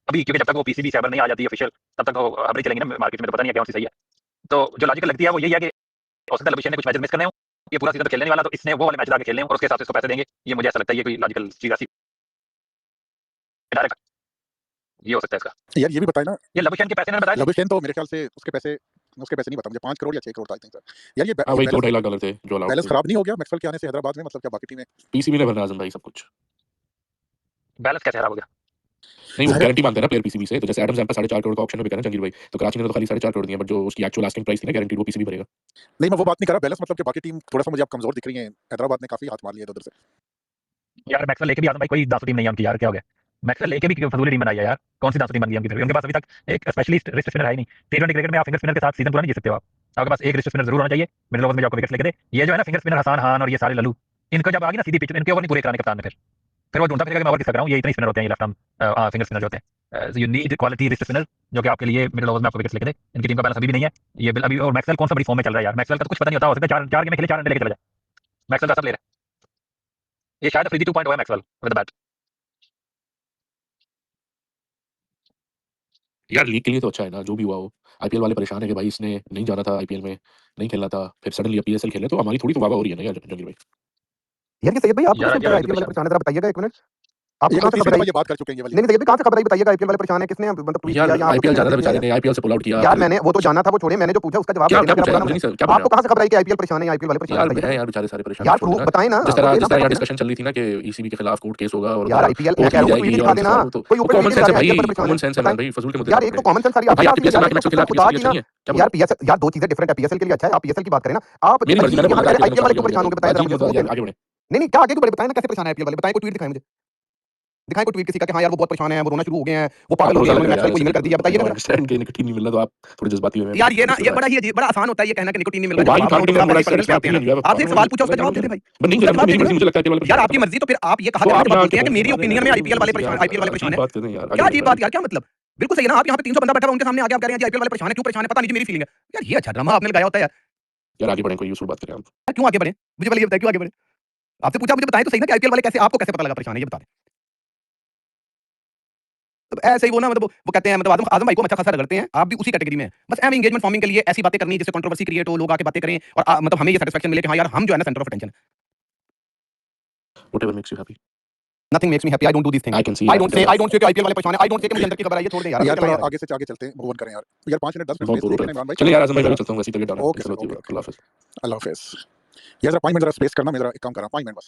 अभी क्योंकि जब तक वो पीसीबी साइबर नहीं आ जाती ऑफिशियल तब तक वो खबरें चलेंगी ना मार्केट में तो पता नहीं है कौन सी सही है तो जो लॉजिकल लगती है वो यही है कि हो सकता है लविशन ने कुछ मैचेस मिस करने हो ये पूरा सीजन तो खेलने वाला तो इसने वो वाले मैच जाके खेलने और उसके हिसाब से इसको पैसे देंगे ये मुझे ऐसा लगता है ये कोई लॉजिकल चीज ऐसी डायरेक्ट ये हो सकता है इसका। यार ये भी बताए ना ये लविशन के पैसे ने बताया लविशन तो मेरे ख्याल से उसके पैसे नहीं पता मुझे 5 करोड़ या 6 करोड़ था आई थिंक सर। यार ये वही $2.5 थे जो अलाउड बैलेंस खराब नहीं हो गया मैक्सवेल के आने से हैदराबाद में, मतलब क्या बाकी टीमें पीसीबी ने भरना आजम भाई सब कुछ बैलेंस कैसे खराब हो गया नहीं वो गारंटी मांगते हैं ना प्लेयर पीसीबी से तो जैसे एडम सैम्पल 4.5 करोड़ का ऑप्शन में बिका ना जंगीर भाई तो कराची ने तो खाली 4.5 करोड़ दिए बट जो उसकी एक्चुअल आस्किंग प्राइस थी ना गारंटी वो पीसीबी भरेगा। नहीं मैं वो बात नहीं कर रहा बैलेंस मतलब कि बाकी टीम थोड़ा सा मुझे अब कमजोर दिख रही है हैदराबाद ने काफी हाथ मार लिया उधर से। यार मैक्सवेल लेके भी आजम भाई कोई दांसू टीम नहीं है उनकी यार क्या हो गया मैक्सवेल लेके भी फजूली टीम बनाई है यार कौन सी दांसू टीम बन गई उनकी उनके पास अभी तक एक स्पेशलिस्ट रिस्ट स्पिनर है नहीं T20 क्रिकेट में आप फिंगर स्पिनर के साथ सीजन पूरा नहीं जीत सकते हो आप आपके पास एक रिस्ट स्पिनर जरूर होना चाहिए मिडिल ओवर में जाकर विकेट लेके दे ये जो है ना फिंगर स्पिनर हसान खान और ये सारे लल्लू इनको जब आ गई ना सीधी पिच इनके ओवर नहीं पूरे कराने कप्तान ने फिर वो ढूंढता फिर मैं ओवर किस कर रहा हूँ ये इतने स्पिनर होते हैं ये लेफ्ट आर्म फिंगर स्पिनर जो होते हैं you need quality wrist spinner जो कि आपके लिए मिडिल ओवर में आपको विकेट लेके दे इनकी टीम का बैलेंस अभी भी नहीं है ये अभी और मैक्सवेल कौन सा बड़ी फॉर्म में चल रहा है यार मैक्सवेल का तो कुछ पता नहीं होता हो सकता है चार गेम खेले 4 रन लेके चला जाए मैक्सवेल का सब प्लेयर है ये शायद फ्रीजी 2.0 है मैक्सवेल विद द बैट यार लीग के लिए तो अच्छा है ना जो भी हुआ हो आईपीएल वाले परेशान है कि भाई इसने नहीं जाना था आईपीएल में नहीं खेलना था फिर सडनली पीएसएल खेले तो हमारी थोड़ी तो वाह हो रही है ना यार जंगीर भाई। यार ये सैयद भाई आपको यार किसने आईपीएल वाले परेशान है जरा बताइएगा एक मिनट आपको कहां से खबर आई ये बात कर चुके हैं ये वाली नहीं सैयद भाई कहां से खबर आई बताइएगा आईपीएल वाले परेशान है किसने मतलब ट्वीट किया यार या आईपीएल जाना था बेचारे ने आईपीएल से पुल आउट किया यार मैंने वो तो जाना था वो छोड़े मैंने जो पूछा उसका जवाब क्या देना क्या मेरा पूछा पूरा नहीं सर क्या आपको कहां से खबर आई कि आईपीएल परेशान है या आईपीएल वाले परेशान यार है है यार बेचारे सारे परेशान यार प्रूफ बताएं ना जिस तरह यार डिस्कशन चल रही थी ना कि ईसीबी के खिलाफ कोर्ट केस होगा और यार आईपीएल कोर्ट कह की रहा हूं जाएगी दिखा और देना तो कोई ऊपर कॉमन सेंस है भाई परेशान कॉमन सेंस है बताएं भाई फजूल के मुद्दे यार एक तो कॉमन सेंस सारी भाई आपके आप पीएसएल में पास के खिलाफ खुदा की पीएसएल ना चाहिए क्या यार पीएसएल यार दो चीजें डिफरेंट है पीएसएल के लिए अच्छा है आप पीएसएल की बात करें ना आप मेरी मर्जी मैंने बोला आईपीएल वाले को परेशान होकर बताया यार आगे बढ़े नहीं क्या आगे को बताएं ना कैसे परेशान है आईपीएल वाले बताएं कोई ट्वीट दिखाएं मुझे दिखाएं कोई ट्वीट किसी का कि हाँ यार वो बहुत परेशान है वो रोना शुरू हो गए हैं वो पागल हो गए उन्होंने मैक्सवेल को ईमेल कर दिया बताइए ना अंडरस्टैंड के निकोटीन नहीं मिल रहा तो आप थोड़े जज्बाती हुए हैं यार ये ना ये बड़ा ही अजीब बड़ा आसान होता है ये कहना कि निकोटीन नहीं मिल Why you रहा can't give me a opinion? आपसे एक सवाल पूछा उसका जवाब दे दे भाई बट नहीं जब मेरी मर्जी मुझे लगता है कि यार आपकी मर्जी तो फिर आप ये कहा तो आप बोलते हैं कि मेरी ओपिनियन में आईपीएल वाले परेशान है बात करें यार क्या अजीब बात यार क्या मतलब बिल्कुल सही है ना आप यहाँ पे 300 बंदा बैठा हुआ उनके सामने आगे आप कह रहे हैं जी आईपीएल वाले परेशान है क्यों परेशान है पता नहीं जी मेरी फीलिंग है यार ये अच्छा ड्रामा आपने लगाया होता है यार आगे बढ़े कोई यूसुफ बात करें आप यार क्यों आगे बढ़े मुझे पहले ये बताइए क्यों आगे बढ़े आपसे पूछा मुझे बताएं तो सही ना कि आईपीएल वाले कैसे आपको कैसे पता लगा परेशान है ये बता दें तो ऐसे ही वो ना मतलब वो कहते हैं मतलब आजम भाई को अच्छा खासा रगड़ते हैं आप भी उसी कैटेगरी में बस एम एंगेजमेंट फॉर्मिंग के लिए ऐसी बातें करनी जिससे कंट्रोवर्सी क्रिएट हो लोग आके बातें करें और मतलब हमें ये सेटिस्फेक्शन मिले कि हाँ यार हम जो है ना centre of attention whatever makes you happy nothing makes me happy I don't do these things I can see I don't say कि IPL वाले परेशान है I don't say कि मुझे अंदर की खबर आई है छोड़ दे यार यार थोड़ा आगे से आगे चलते हैं मूव ऑन करें यार 5 मिनट 10 मिनट बहुत स्पेस बोर दें इमरान भाई चलिए यार आजम भाई चलता हूं वैसे तबीयत डाउन ओके अल्लाह हाफिज़ अल्लाह हाफिज़ यार जरा 5 मिनट जरा स्पेस करना मैं जरा एक काम कर रहा हूं 5 मिनट बस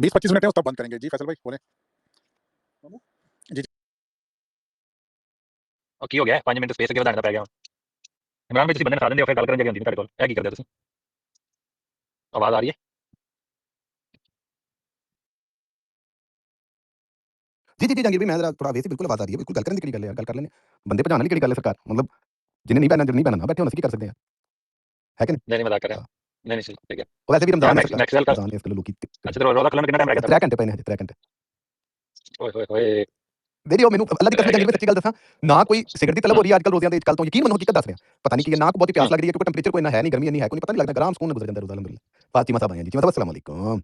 20-25 मिनट है तब बंद करेंगे जी फैसल भाई बोले और की हो गया 5 मिनट स्पेस के बताना पड़ गया इमरान भाई ਤੁਸੀਂ ਬੰਦੇ ਨੇ ਸਾਧਨ ਦੇ ਫਿਰ ਗੱਲ ਕਰਨ ਜਗੀ ਹੁੰਦੀ ਤੁਹਾਡੇ ਕੋਲ ਇਹ ਕੀ ਕਰਦੇ ਤੁਸੀਂ आवाज आ रही है जी जंगीर भाई मैं जरा थोड़ा वैसे बिल्कुल आवाज आ रही है बिल्कुल गल करने की गल है गल कर लेने बंदे भजाने वाली गल है सरकार मतलब जिन्हें नहीं बैठना ना बैठे होना की कर सकते हैं है कि नहीं मजाक कर रहा नहीं नहीं ठीक है वैसे भी रमजान है मैक्सवेल का रमजान है इसके लोग अच्छा तो रोजा खुलने कितना टाइम लगेगा 3 घंटे पहले 3 घंटे ओए ओए मेरी और मैनू अल्लाह दी कसम जंगीर भाई सच्ची गल दसा ना कोई सिगरेट दी तलब हो रही है आजकल रोज़ियां दे आजकल तो यकीन मनो हकीकत दस रहे पता नहीं कि ना को बहुत ही प्यास लग रही है क्योंकि टेंपरेचर कोई ना है नहीं गर्मी नहीं है कोई पता नहीं लगता ग्राम सुकून गुजर जाता है रोज़ा अल्हम्दुलिल्लाह फातिमा साहब आए जी मतलब अस्सलाम वालेकुम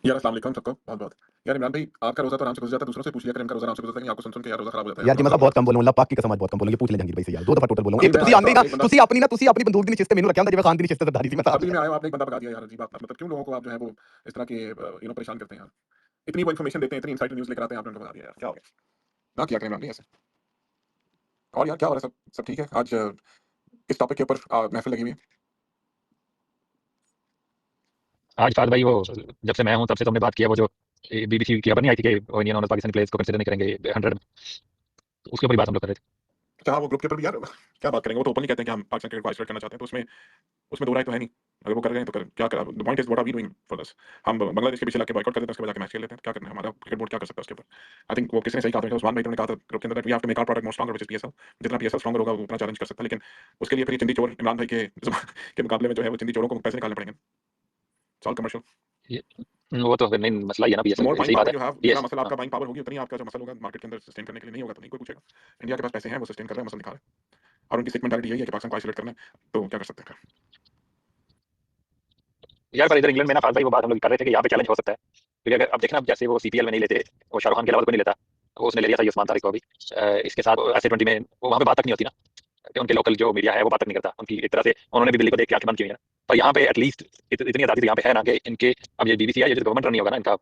यार अस्सलाम वालेकुम सबको बहुत बहुत यार इमरान भाई आपका रोजा तो आराम से गुजर जाता है दूसरों से पूछ लिया करें इनका रोजा आराम से गुजरता है कि आपको सुन के यार रोजा खराब हो जाता है यार जी मैं बहुत कम बोलूं अल्लाह पाक की कसम आज बहुत कम बोलूं ये पूछ ले जंगीर भाई से यार 2 दफा टोटल बोलूं एक तो तुसी आंदे ना तुसी अपनी बंदूक दी निश्चित मेनू रखया जिवें खान दी निश्चित सरदारी थी मैं अभी मैं आया आपने एक बंदा बता दिया यार अजीब बात मतलब क्यों लोगों को आप जो है वो इस तरह के परेशान करते हैं यार इतनी वो इन्फॉर्मेशन देते हैं इतनी इनसाइड न्यूज़ लेकर आते हैं आपने उनको बता दिया यार क्या हो गया ना किया करें इमरान भाई ऐसे और यार क्या हो रहा है सब ठीक है आज इस टॉपिक के ऊपर महफिल लगी हुई है आज फाद भाई वो जब से मैं हूं तब से तुमने बात किया वो जो बीबीसी की खबर नहीं आई थी कि इंडियन ऑनर्स पाकिस्तानी प्लेयर्स को कंसीडर नहीं करेंगे 100 उसके ऊपर ही बात हम लोग कर रहे थे क्या वो ग्रुप के ऊपर भी यार क्या बात करेंगे, वो तो ओपनली कहते हैं कि हम पाकिस्तान क्रिकेट को आइसोलेट करना चाहते हैं, तो उसमें दो राय तो है नहीं। अगर वो कर रहे हैं तो क्या करा, the point is what are we doing for this. हम बांग्लादेश के पीछे लग के बॉयकॉट कर देते हैं, उसके बाद जाके मैच खेल लेते हैं, क्या करना है, हमारा क्रिकेट बोर्ड क्या कर सकता है उसके ऊपर। आई थिंक वो किसी ने सही कहा था, उस्मान भाई ने कहा था ग्रुप के अंदर that we have to make our product more stronger, which is PSL. जितना पीएसएल स्ट्रॉन्गर होगा वो उतना चैलेंज कर सकता है, लेकिन उसके लिए फिर ये चिंदी चोर इमरान भाई के मुकाबले में जो है वो चिंदी चोरों को पैसे निकालने पड़ेंगे। It's all commercial. वो तो फिर नहीं मसला ही है ना The more बीएसएल, buying सही बात power है। you have, बीएस जितना मसल हाँ आपका बाइंग पावर होगी, उतनी आपका जो मसल होगा मार्केट के अंदर सस्टेन करने के लिए नहीं होगा तो नहीं कोई पूछेगा। इंडिया के पास पैसे हैं, वो सस्टेन कर रहे हैं, मसल दिखा रहे हैं, और उनकी सिक मेंटालिटी यही है कि पाकिस्तान को आइसोलेट करना है, तो क्या कर सकते हैं फिर। यार पर इधर इंग्लैंड में ना फाज भाई वो बात हम लोग कर रहे थे कि यहाँ पे चैलेंज हो सकता है, क्योंकि अगर अब देखना जैसे वो सीपीएल में नहीं लेते, वो शाहरुख खान के अलावा कोई नहीं लेता, वो उसने ले लिया था उस्मान तारिक को अभी। इसके साथ ऐसे 20 में वो वहाँ पे बात तक नहीं होती ना, कि उनके लोकल जो मीडिया है वो बात तक नहीं करता, उनकी एक तरह से उन्होंने भी दिल्ली को देख के आंखें बंद की हुई है। पर यहाँ पे एटलीस्ट इतनी आजादी तो यहाँ पे है ना कि इनके अब ये बीबीसी है, ये जो गवर्नमेंट रन नहीं होगा ना इनका,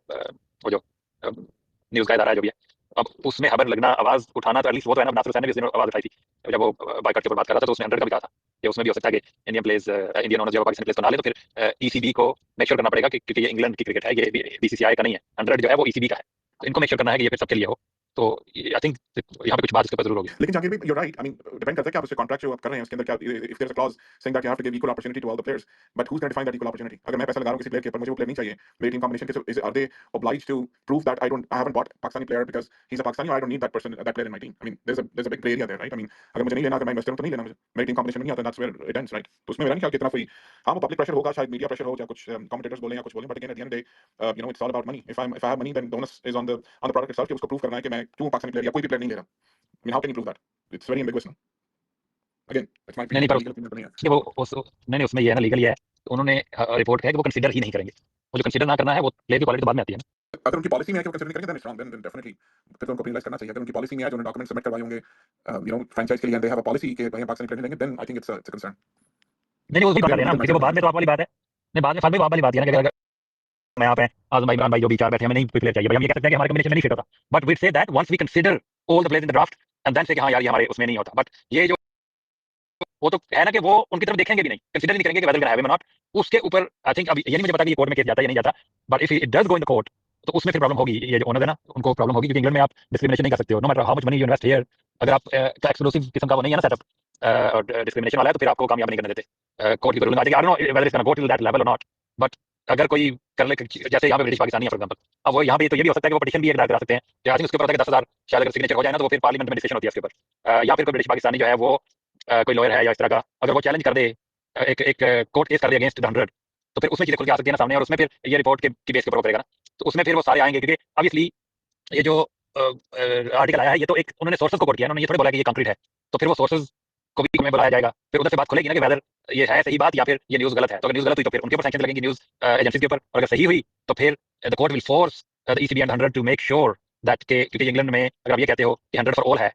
वो जो न्यूज का इदारा है जो भी है, अब उसमें खबर लगना, आवाज उठाना, तो एटलीस्ट वो तो है ना। नासिर हुसैन ने भी इस दिन आवाज उठाई थी जब वो बाइकआउट के ऊपर बात कर रहा था, तो उसने 100 का भी कहा था कि उसमें भी हो सकता है कि इंडियन प्लेयर्स, इंडियन ओनर्स जो पाकिस्तानी प्लेयर्स को ना ले, तो फिर ईसीबी को मेक श्योर करना पड़ेगा कि क्योंकि ये इंग्लैंड की क्रिकेट है, ये बीसीसीआई का नहीं है, 100 जो है वो ईसीबी का है, तो इनको मेक श्योर करना है कि ये फिर सबके लिए हो। तो आई थिंक यहाँ पे कुछ बात इसके ऊपर जरूर होगी। लेकिन जहांगीर भाई, you're right, I mean depend करता है कि आप उससे कॉन्ट्रैक्ट जो आप कर रहे हैं उसके अंदर क्या, if there's a clause saying that you have to give equal opportunity to all the players, but who's going to define that equal opportunity? अगर मैं पैसा लगा रहा हूं किसी प्लेयर के ऊपर, मुझे वो प्लेयर नहीं चाहिए, मेरी टीम कॉम्बिनेशन के, are they obliged to prove that I haven't bought Pakistani player because he's a Pakistani, or I don't need that player in my team? I mean there's a big gray area there, right? I mean अगर मुझे नहीं लेना, अगर मैं इन्वेस्टर हूं तो नहीं लेना, मुझे मेरी टीम कॉम्बिनेशन में नहीं आता, that's where it ends, right? तो उसमें मेरा नहीं ख्याल कि इतना कोई, हां वो पब्लिक प्रेशर होगा, शायद मीडिया प्रेशर हो, या कुछ कमेंटेटर्स बोलें या कुछ बोलें, but again at the end of the day, you know, it's all about money. If I have money, then the onus is on the product itself कि उसको प्रूव करना है कि मैं क्यों पाकिस्तानी प्लेयर या कोई भी प्लेयर नहीं ले रहा। I mean how can you prove that? It's very ambiguous now. Again, it's my नहीं नहीं opinion, पर legal opinion तो नहीं है। उसके वो नहीं उसमें ये है ना, लीगल ये है, तो उन्होंने रिपोर्ट किया कि वो कंसीडर ही नहीं करेंगे, वो जो कंसीडर ना करना है वो प्लेयर की क्वालिटी तो बाद में आती है ना। अगर उनकी पॉलिसी में है कि वो कंसीडर नहीं करेंगे, then it's wrong, then definitely फिर तो उनको पेनलाइज करना चाहिए। अगर उनकी पॉलिसी में है, जो उन्होंने डॉक्यूमेंट सबमिट करवाए होंगे, you know, फ्रेंचाइज के लिए, and they have a policy कि भाई हम पाकिस्तानी प्लेयर नहीं लेंगे, then I think it's a concern। नहीं वो भी Then कर रहे हैं ना, उनके क्योंकि वो बाद में तो आप वाली बात है, नहीं बाद में फाद भाई वो आप वाली बात है ना, कि अगर मैं यहाँ पे आजम भाई, इमरान भाई जो भी चार बैठे, हमें नहीं कोई प्लेयर चाहिए भाई, हम ये कह सकते हैं कि हमारे कॉम्बिनेशन में नहीं फिट होता, but we say that once we consider all the players in the draft and then say कि हाँ यार ये हमारे उसमें नहीं होता। बट ये जो वो तो है ना कि वो उनकी तरफ देखेंगे भी नहीं, कंसीडर नहीं करेंगे कि वेदर कैन हैव हिम और नॉट। उसके ऊपर आई थिंक अब ये नहीं मुझे पता कि ये कोर्ट में केस जाता है या नहीं जाता, but if it does go in the court तो उसमें फिर प्रॉब्लम होगी। ये जो ओनर्स है ना उनको प्रॉब्लम होगी, क्योंकि इंग्लैंड में आप डिस्क्रिमिनेशन नहीं कर सकते हो, no matter how much money you invest here. अगर आप का एक्सक्लूसिव किस्म का वो नहीं है ना सेटअप और डिस्क्रिमिनेशन वाला है, तो फिर आपको कामयाब नहीं करने देते। कोर्ट की रूलिंग आ जाएगी, आई don't know whether it's gonna go till that level और नॉट, बट अगर कोई कर ले, जैसे यहाँ पे ब्रिटिश पाकिस्तानी है फॉर एग्जांपल, अब वो यहाँ पे तो ये भी हो सकता है कि वो पिटीशन भी एक दायर करा सकते हैं, कि आई थिंक उसके ऊपर होता है कि 10,000 शायद अगर सिग्नेचर हो जाए ना, तो वो फिर पार्लियामेंट में डिस्कशन होती है उसके ऊपर, या फिर कोई ब्रिटिश पाकिस्तानी जो है वो कोई लॉयर है या इस तरह का, अगर वो चैलेंज कर दे, एक कोर्ट केस कर दे अगेंस्ट द 100, तो फिर उसमें चीजें खुल के आ सकती है ना सामने, और उसमें फिर ये रिपोर्ट की बेस के ऊपर करेगा ना, तो उसमें फिर वो सारे आएंगे, क्योंकि ऑब्वियसली ये जो आर्टिकल आया है, ये तो एक उन्होंने सोर्सेज को कोट किया, उन्होंने ये थोड़ी बोला कि ये कंक्रीट है, तो फिर वो सोर्सेज को भी में बुलाया जाएगा, फिर उधर से बात खुलेगी ना कि वेदर ये है सही बात या फिर ये न्यूज़ गलत है। तो अगर न्यूज़ गलत हुई तो फिर उनके ऊपर सैंक्शन लगेंगे न्यूज़ एजेंसीज के ऊपर, और अगर सही हुई तो फिर the court will force the ECB and 100 to make sure that के, क्योंकि इंग्लैंड में अगर आप ये कहते हो कि 100 फॉर ऑल है,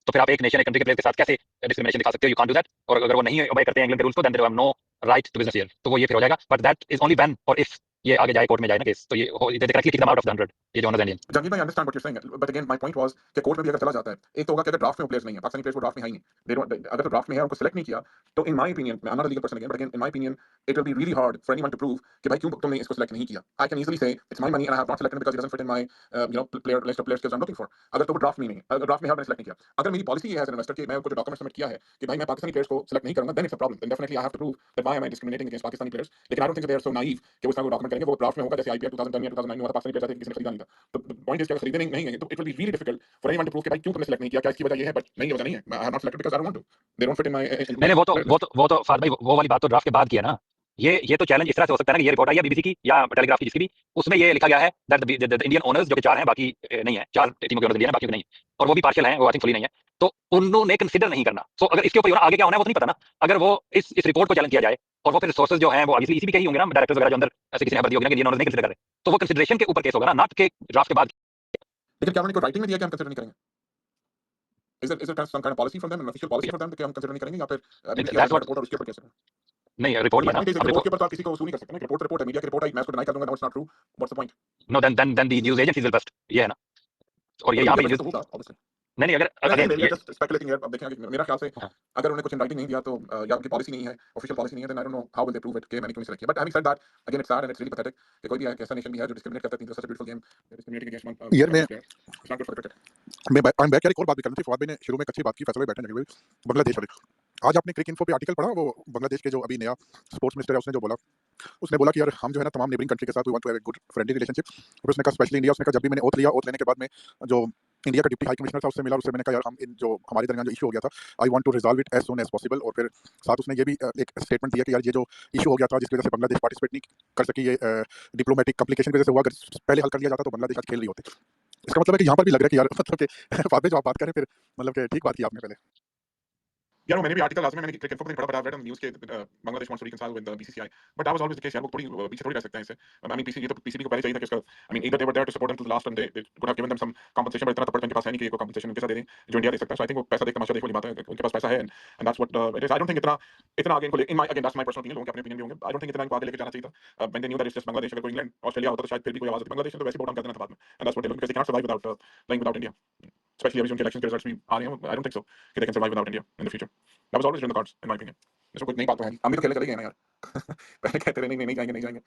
तो फिर आप एक नेशन एक कंट्री के प्लेयर के साथ कैसे डिस्क्रिमिनेशन दिखा सकते हो? You can't do that. और अगर वो नहीं ओबे करते हैं इंग्लैंड के रूल्स को, then there have no right to business here, तो वो ये फिर हो जाएगा, but that is only when और इफ ये आगे जाए कोर्ट में जाए ना केस, तो ये दे directly kick them out of the 100, ये जो ओनर्स इंडियन। जंगीर भाई, I understand what you're saying, but again my point was कि कोर्ट में भी अगर चला जाता है, एक तो होगा कि अगर ड्राफ्ट में प्लेयर्स नहीं है, पाकिस्तानी प्लेयर्स को ड्राफ्ट में है ही नहीं, अगर तो ड्राफ्ट में है उनको सेलेक्ट नहीं किया, तो इन my opinion, I'm not a legal person again, but again in my opinion it will be really hard for anyone to prove कि भाई क्यों तुमने इसको सेलेक्ट नहीं किया। I can easily say it's my money and I have not selected him because he doesn't fit in my you know player list of players skills I'm looking for। अगर तो वो ड्राफ्ट में नहीं है, अगर ड्राफ्ट में है और मैंने सेलेक्ट नहीं किया, अगर मेरी पॉलिसी ये है एज एन इन्वेस्टर कि मैं कुछ डॉक्यूमेंट सबमिट किया है कि भाई मैं पाकिस्तानी प्लेयर्स को सेलेक्ट नहीं करूंगा, then it's a problem, then definitely I have to prove that why am I discriminating against Pakistani players। लेकिन I don't think they are so naive कि वो इसका कोई डॉक्यूमेंट करेंगे, वो ड्राफ्ट में होगा जैसे IPL 2010 या 2009 में हुआ था, पाकिस्तानी प्लेयर्स थे, किसी ने खरीदा नहीं था, तो पॉइंट इज कि अगर खरीदे नहीं है तो it will be really difficult for anyone to prove कि भाई क्यों तुमने सेलेक्ट नहीं किया, क्या इसकी वजह ये है, बट नहीं ये वजह नहीं है, I have not selected because I don't want to, they don't fit in my नहीं वो तो फाद भाई वो वाली बात तो ड्राफ्ट के बाद किया ना। ये तो चैलेंज इस तरह से हो सकता है ना कि ये रिपोर्ट आई है बीबीसी की या टेलीग्राफ की, जिसकी भी, उसमें ये लिखा गया है दैट द इंडियन ओनर्स, जो कि 4 हैं, बाकी नहीं है, 4 टीमों के ओनर्स लिए ना, बाकी नहीं है, और वो भी पार्शियल हैं, वो आई थिंक फुली नहीं है, तो उन्होंने कंसीडर नहीं करना। सो अगर इसके ऊपर आगे क्या होना है वो तो नहीं पता ना। अगर वो इस रिपोर्ट को चैलेंज किया जाए और वो फिर सोर्सेज जो हैं वो ऑब्वियसली इसी भी कही होंगे ना, डायरेक्टर्स वगैरह जो अंदर ऐसे किसी ने भर्ती होगी ना कि इंडियन ओनर्स नहीं कंसीडर कर रहे, तो वो कंसीडरेशन के ऊपर केस होगा ना, नॉट के ड्राफ्ट के बाद। लेकिन क्या उन्होंने कोई राइटिंग में दिया कि हम कंसीडर नहीं करेंगे? Is it some kind of policy from them, an official policy for them कि हम कंसीडर नहीं करेंगे, या फिर BBC That's what रिपोर्ट और उसके ऊपर कैसे? नहीं रिपोर्ट My है ना, point is अब रिपोर्ट देखो के ऊपर तो आप किसी को वसूल नहीं कर सकते ना, रिपोर्ट है, मीडिया की रिपोर्ट आई, मैं इसको डिनाई कर दूंगा, no it's not true, what's the point? No then the news agencies will bust, ये है ना। और ये तो यहाँ पे मीडिया न्यूज़ तो होगा obviously। नहीं अगर नहीं अगेन नहीं जस्ट स्पेकुलेटिंग यार, अब देखें आगे मेरा ख्याल से हाँ। अगर उन्हें कुछ इनराइटिंग नहीं दिया तो या उनकी पॉलिसी नहीं है, ऑफिशियल पॉलिसी नहीं है, then I don't know how will they prove it कि मैंने क्यों सिलेक्ट किया। But having said that again it's sad and it's really pathetic कि कोई भी एक ऐसा नेशन भी है जो डिस्क्रिमिनेट करता है in such a beautiful game, discriminating against one यार मैं it's not good for cricket. I am back यार, एक और बात भी करनी थी। फवाद भाई ने शुरू में एक अच्छी बात की, फैसला भाई बैठे लगे हुए बांग्लादेश वाले। आज आपने क्रिक इन्फो पे आर्टिकल पढ़ा, वो बांग्लादेश के जो अभी नया स्पोर्ट्स मिनिस्टर है उसने जो बोला, उसने बोला कि यार हम जो है ना तमाम नेबरिंग कंट्री के साथ we want to have a good friendly relationship. और उसने कहा स्पेशली इंडिया, उसने कहा जब भी मैंने ओथ लिया, ओथ लेने के बाद में जो इंडिया का डिप्टी हाई कमिश्नर था उससे मिला, उससे मैंने कहा यार हम इन जो हमारे दरमियान जो इशू हो गया था, I want to resolve it as soon as possible. और फिर साथ उसने ये भी एक स्टेटमेंट दिया कि यार ये जो इशू हो गया था जिसकी वजह से बांग्लादेश पार्टिसिपेट नहीं कर सकी, ये डिप्लोमेटिक कॉम्प्लिकेशन की वजह से हुआ, अगर पहले हल कर लिया जाता तो बांग्लादेश आज खेल रही होती। इसका मतलब है कि यहाँ पर भी लग रहा है कि यार मतलब कि बाद में जो आप बात करें फिर मतलब कि ठीक बात की आपने पहले। यार मैंने भी आर्टिकल लास्ट में मैंने क्रिकेट इन्फो पे पढ़ा, बट आई रेड न्यूज़ के Bangladesh wants to reconcile with the BCCI, but that was always the case यार, वो थोड़ी पीछे थोड़ी रह सकते हैं इससे। आई मीन पीसीबी, ये तो पीसीबी को पहले चाहिए था कि उसका I mean either they were there to support them till the last and they could have given them some compensation, but इतना तपड़ तो इनके पास है नहीं कि कोई कंपनसेशन उनके साथ दे दें जो इंडिया दे सकता है। सो आई थिंक वो पैसा देख तमाशा देख वाली बात है, उनके पास पैसा है and that's what it is. I don't think इतना इतना आगे इनको in my again that's my personal opinion, लोगों के अपने ओपिनियन भी होंगे। आई डोंट थिंक इतना इनको आगे लेके जाना चाहिए था। When they knew that it's just Bangladesh, अगर कोई इंग्लैंड ऑस्ट्रेलिया होता तो शायद फिर भी कोई आवाज आती। बांग्लादेश तो वैसे बोर्ड हम कर देना था बाद में, and that's what they do, because they can survive without playing without India, specially अभी जो उनके इलेक्शन के रिजल्ट्स भी आ रहे हैं। आई डोंट थिंक सो कि they can survive without India in the future. That was always in the cards in my opinion. इसमें कुछ नई बात तो है नहीं, हम भी तो खेलने चले गए ना यार पहले कहते रहे नहीं जाएंगे नहीं जाएंगे,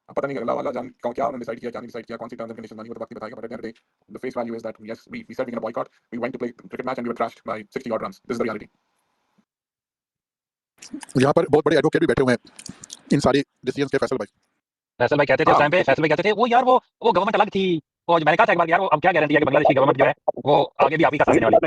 अब पता नहीं अल्लाह वाला जान क्या उन्होंने डिसाइड किया, क्या नहीं डिसाइड किया, कौन सी टर्म्स एंड कंडीशंस बनी वो तो वक्त ही बताएगा। But at the end of the day the face value is that yes we said we can boycott, we went to play cricket match and we were trashed by 60 odd runs. This is the reality. यहाँ पर बहुत बड़े एडवोकेट भी बैठे हुए हैं इन सारी डिसीजंस के। फैसल भाई कहते थे उस टाइम पे, फैसल भाई कहते थे वो यार वो गवर्नमेंट अलग थी, वो मैंने कहा था एक बार यार वो अब क्या गारंटी है कि बांग्लादेश की गवर्नमेंट जो है वो आगे भी आप ही का साथ देने वाली